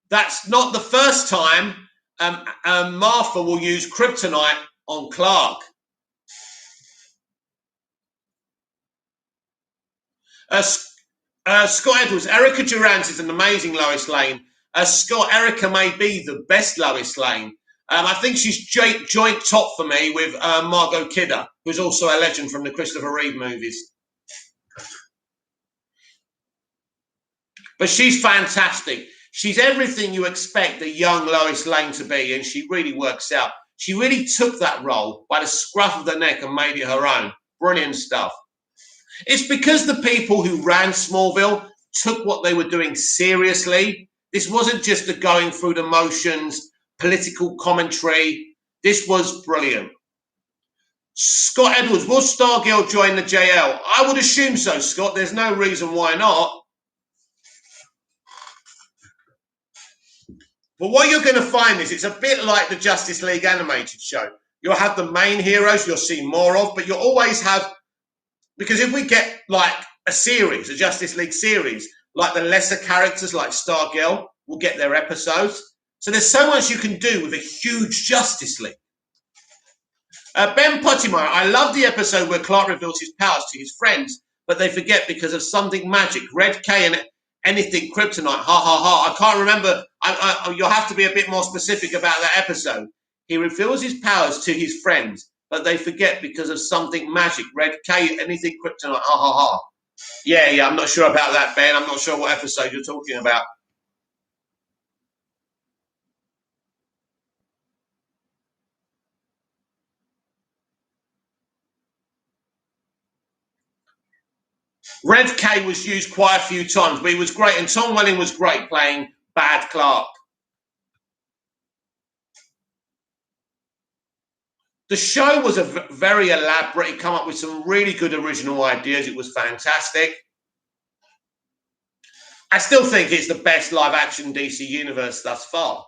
that's not the first time Martha will use kryptonite on Clark. Scott Edwards, Erica Durant is an amazing Lois Lane. Erica may be the best Lois Lane. I think she's joint top for me with Margot Kidder, who's also a legend from the Christopher Reeve movies. But she's fantastic. She's everything you expect a young Lois Lane to be, and she really works out. She really took that role by the scruff of the neck and made it her own. Brilliant stuff. It's because the people who ran Smallville took what they were doing seriously. This wasn't just a going through the motions, political commentary. This was brilliant. Scott Edwards, will Stargirl join the JL? I would assume so, Scott. There's no reason why not. But what you're going to find is it's a bit like the Justice League animated show. You'll have the main heroes you'll see more of, but you'll always have, because if we get like a series, a Justice League series, like the lesser characters like Stargirl will get their episodes. So there's so much you can do with a huge Justice League. Ben Pottimeyer, I love the episode where Clark reveals his powers to his friends, but they forget because of something magic. Red K and anything kryptonite. Ha ha ha. I can't remember. You'll have to be a bit more specific about that episode. He reveals his powers to his friends, but they forget because of something magic. Red K, anything kryptonite. Ha ha ha. Yeah, I'm not sure about that, Ben. I'm not sure what episode you're talking about. Red K was used quite a few times, but he was great. And Tom Welling was great playing Bad Clark. The show was very elaborate. It came up with some really good original ideas. It was fantastic. I still think it's the best live-action DC universe thus far.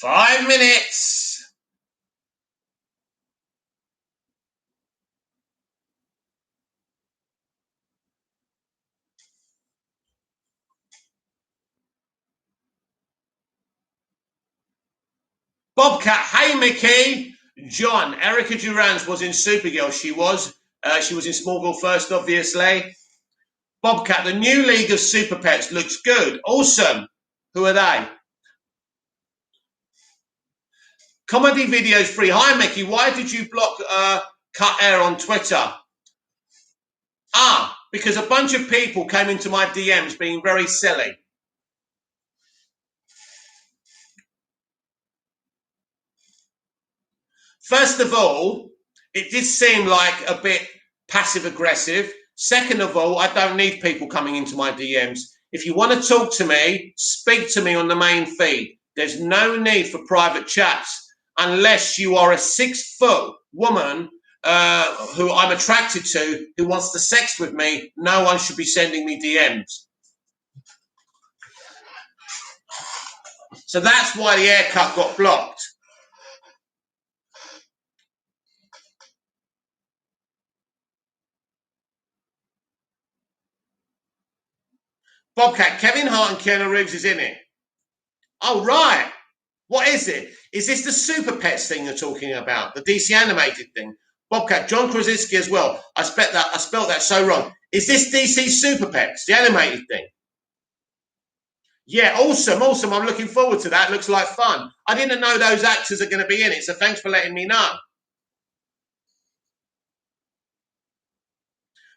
Five minutes. Bobcat, hey Mickey. John, Erica Durant was in Supergirl. She was in Smallville first, obviously. Bobcat, the new League of Super Pets looks good. Awesome. Who are they? Comedy videos free. Hi Mickey, why did you block Cut Air on Twitter? Because a bunch of people came into my DMs being very silly. First of all, it did seem like a bit passive aggressive. Second of all, I don't need people coming into my DMs. If you want to talk to me, speak to me on the main feed. There's no need for private chats unless you are a 6-foot woman who I'm attracted to, who wants to sex with me. No one should be sending me DMs. So that's why the haircut got blocked. Bobcat, Kevin Hart and Keanu Reeves is in it. Oh, right. What is it? Is this the Super Pets thing you're talking about? The DC animated thing? Bobcat, John Krasinski as well. I spelled that so wrong. Is this DC Super Pets, the animated thing? Yeah, awesome. I'm looking forward to that. Looks like fun. I didn't know those actors are going to be in it, so thanks for letting me know.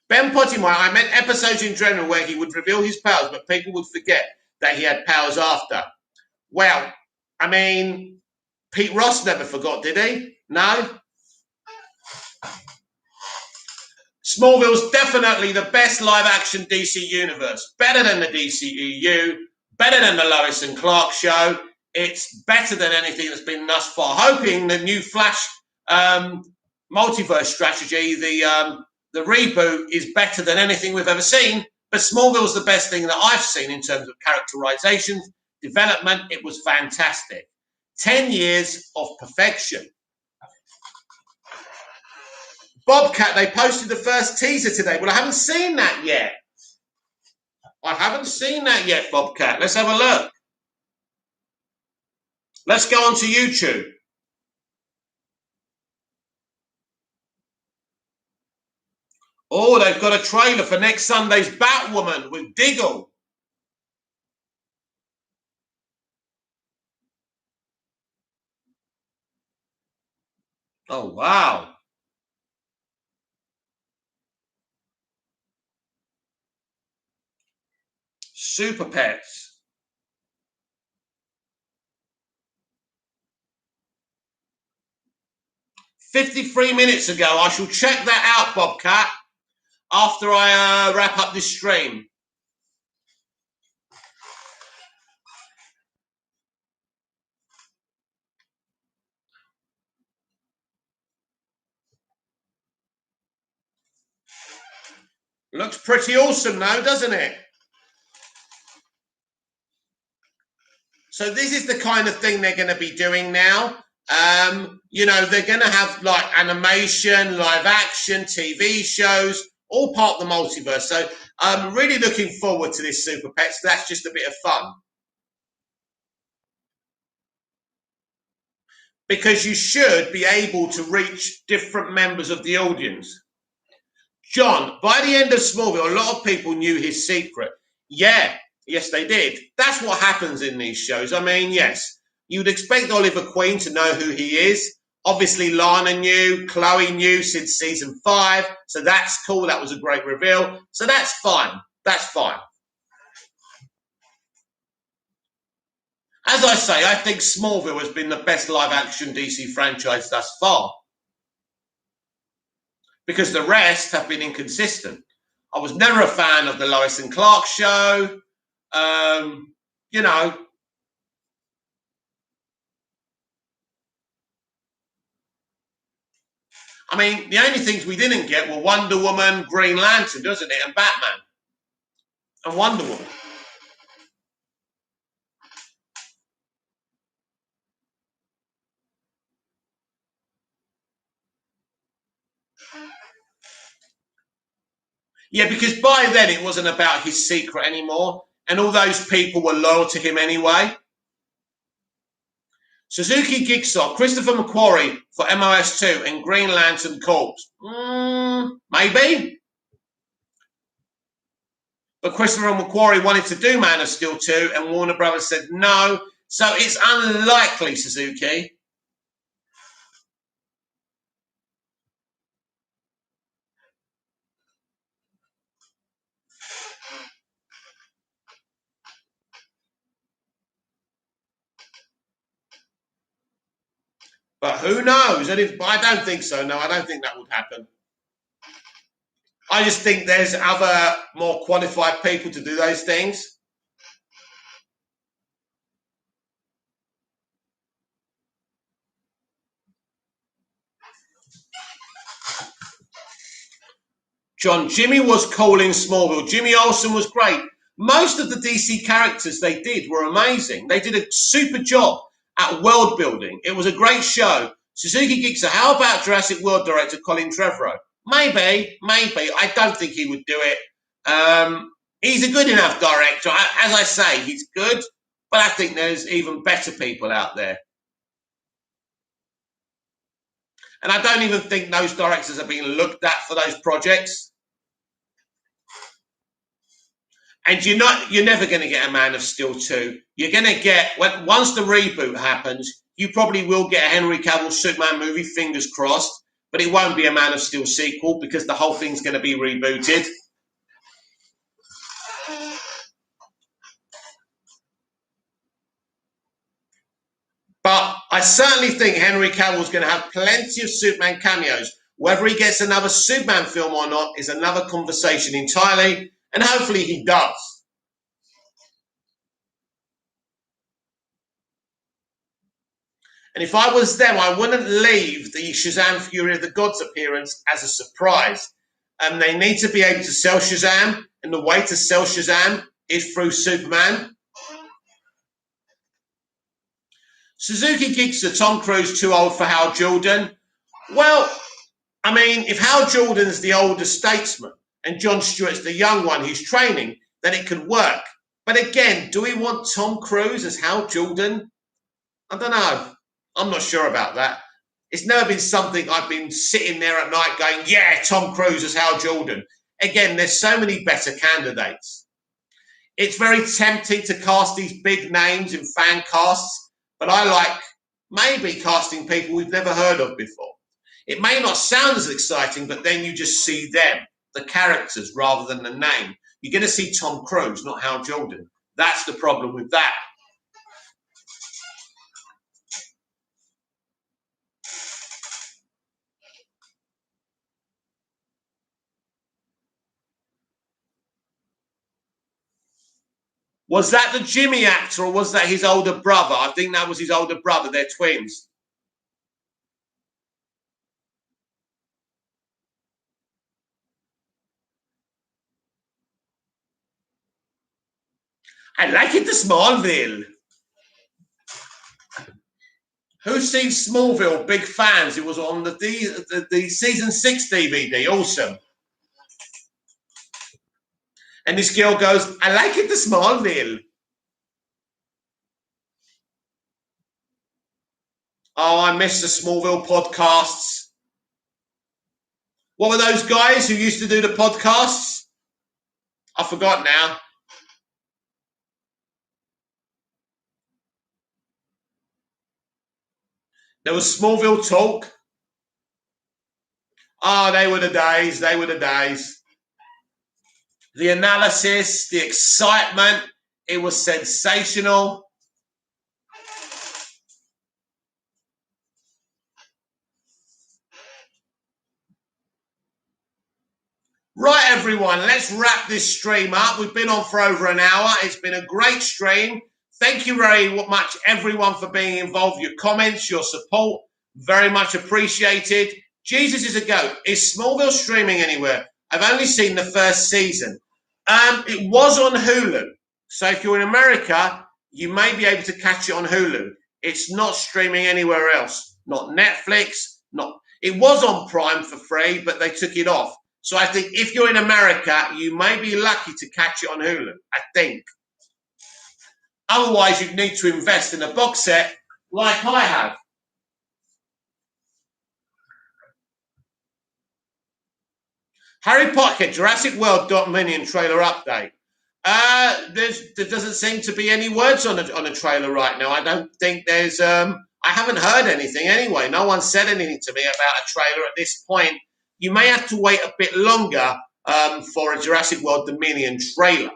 Ben Pottimeyer, I meant episodes in general where he would reveal his powers, but people would forget that he had powers after. Well, I mean, Pete Ross never forgot, did he? No? Smallville's definitely the best live-action DC universe. Better than the DCEU, better than the Lois and Clark show. It's better than anything that's been thus far. Hoping the new Flash multiverse strategy, the reboot, is better than anything we've ever seen. But Smallville's the best thing that I've seen in terms of characterization, development. It was fantastic. 10 years of perfection. Bobcat, they posted the first teaser today. Well, I haven't seen that yet. Bobcat. Let's have a look. Let's go on to YouTube. Oh, they've got a trailer for next Sunday's Batwoman with Diggle. Oh, wow. Super Pets. "53 minutes ago. I shall check that out, Bobcat, after I wrap up this stream." Looks pretty awesome now, doesn't it? So this is the kind of thing they're going to be doing now. They're going to have like animation, live action, TV shows, all part of the multiverse. So I'm really looking forward to this Super Pets. That's just a bit of fun. Because you should be able to reach different members of the audience. John, by the end of Smallville, a lot of people knew his secret. Yeah, yes, they did. That's what happens in these shows. I mean, yes, you'd expect Oliver Queen to know who he is. Obviously, Lana knew, Chloe knew since season 5, so that's cool. That was a great reveal. So that's fine. That's fine. As I say, I think Smallville has been the best live-action DC franchise thus far, because the rest have been inconsistent. I was never a fan of the Lois and Clark show. You know, I mean, the only things we didn't get were Wonder Woman, Green Lantern, doesn't it, and Batman, and Wonder Woman. Yeah, because by then it wasn't about his secret anymore, and all those people were loyal to him anyway. Suzuki Jigsaw, Christopher McQuarrie for MOS2 and Green Lantern Corps. Maybe. But Christopher McQuarrie wanted to do Man of Steel 2, and Warner Brothers said no. So it's unlikely, Suzuki. But who knows? And I don't think so. No, I don't think that would happen. I just think there's other more qualified people to do those things. John, Jimmy was cool in Smallville. Jimmy Olsen was great. Most of the DC characters they did were amazing. They did a super job at world building. It was a great show. Suzuki Gixer, how about Jurassic World director Colin Trevorrow? Maybe. I don't think he would do it. He's a good enough director. As I say, he's good, but I think there's even better people out there. And I don't even think those directors are being looked at for those projects. And you're never going to get a Man of Steel 2. You're going to get, once the reboot happens, you probably will get a Henry Cavill Superman movie, fingers crossed, but it won't be a Man of Steel sequel because the whole thing's going to be rebooted. But I certainly think Henry Cavill's going to have plenty of Superman cameos. Whether he gets another Superman film or not is another conversation entirely, and hopefully he does. And if I was them, I wouldn't leave the Shazam Fury of the Gods appearance as a surprise. They need to be able to sell Shazam, and the way to sell Shazam is through Superman. Suzuki Gigster, Tom Cruise too old for Hal Jordan. Well, I mean, if Hal Jordan's the older statesman and Jon Stewart's the young one he's training, then it could work. But again, do we want Tom Cruise as Hal Jordan? I don't know. I'm not sure about that. It's never been something I've been sitting there at night going, yeah, Tom Cruise as Hal Jordan. Again, there's so many better candidates. It's very tempting to cast these big names in fan casts, but I like maybe casting people we've never heard of before. It may not sound as exciting, but then you just see them, the characters, rather than the name. You're going to see Tom Cruise, not Hal Jordan. That's the problem with that. Was that the Jimmy actor or was that his older brother? I think that was his older brother. They're twins. I like it to Smallville. Who's seen Smallville? Big fans. It was on the season 6 DVD. Awesome. And this girl goes, I like it to Smallville. Oh, I miss the Smallville podcasts. What were those guys who used to do the podcasts? I forgot now. There was Smallville Talk. Oh, they were the days. They were the days. The analysis, the excitement, it was sensational. Right, everyone, let's wrap this stream up. We've been on for over an hour. It's been a great stream. Thank you very much, everyone, for being involved. Your comments, your support, very much appreciated. Jesus is a goat. Is Smallville streaming anywhere? I've only seen the first season. It was on Hulu. So if you're in America, you may be able to catch it on Hulu. It's not streaming anywhere else. Not Netflix. It was on Prime for free, but they took it off. So I think if you're in America, you may be lucky to catch it on Hulu, I think. Otherwise, you'd need to invest in a box set like I have. Harry Potter, Jurassic World Dominion trailer update. There doesn't seem to be any words on a trailer right now. I don't think there's... I haven't heard anything anyway. No one said anything to me about a trailer at this point. You may have to wait a bit longer for a Jurassic World Dominion trailer.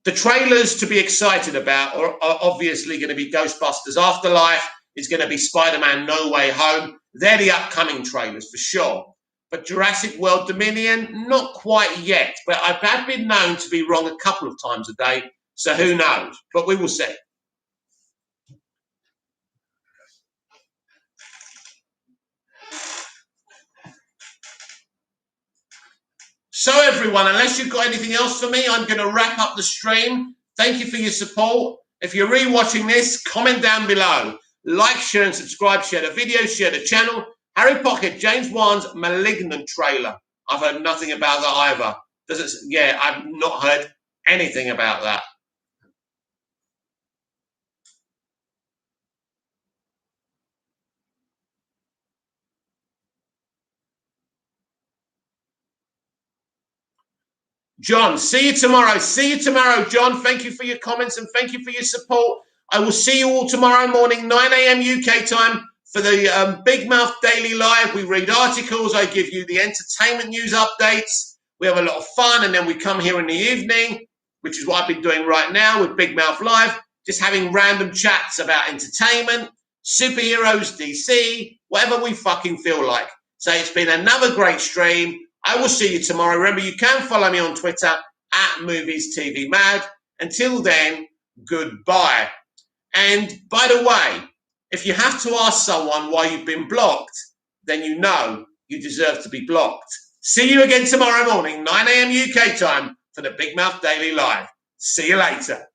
The trailers to be excited about are obviously going to be Ghostbusters Afterlife. It's going to be Spider-Man No Way Home. They're the upcoming trailers for sure. But Jurassic World Dominion, not quite yet. But I've been known to be wrong a couple of times a day. So who knows? But we will see. So everyone, unless you've got anything else for me, I'm going to wrap up the stream. Thank you for your support. If you're re-watching this, comment down below. Like, share and subscribe. Share the video, share the channel. Harry Potter, James Wan's Malignant trailer. I've heard nothing about that either. Does it? Yeah, I've not heard anything about that. John, see you tomorrow. See you tomorrow, John. Thank you for your comments and thank you for your support. I will see you all tomorrow morning, 9 a.m. UK time, for the Big Mouth Daily Live. We read articles. I give you the entertainment news updates. We have a lot of fun, and then we come here in the evening, which is what I've been doing right now with Big Mouth Live, just having random chats about entertainment, superheroes, DC, whatever we fucking feel like. So it's been another great stream. I will see you tomorrow. Remember, you can follow me on Twitter at Movies TV Mad. Until then, goodbye. And by the way, if you have to ask someone why you've been blocked, then you know you deserve to be blocked. See you again tomorrow morning, 9 a.m. UK time, for the Big Mouth Daily Live. See you later.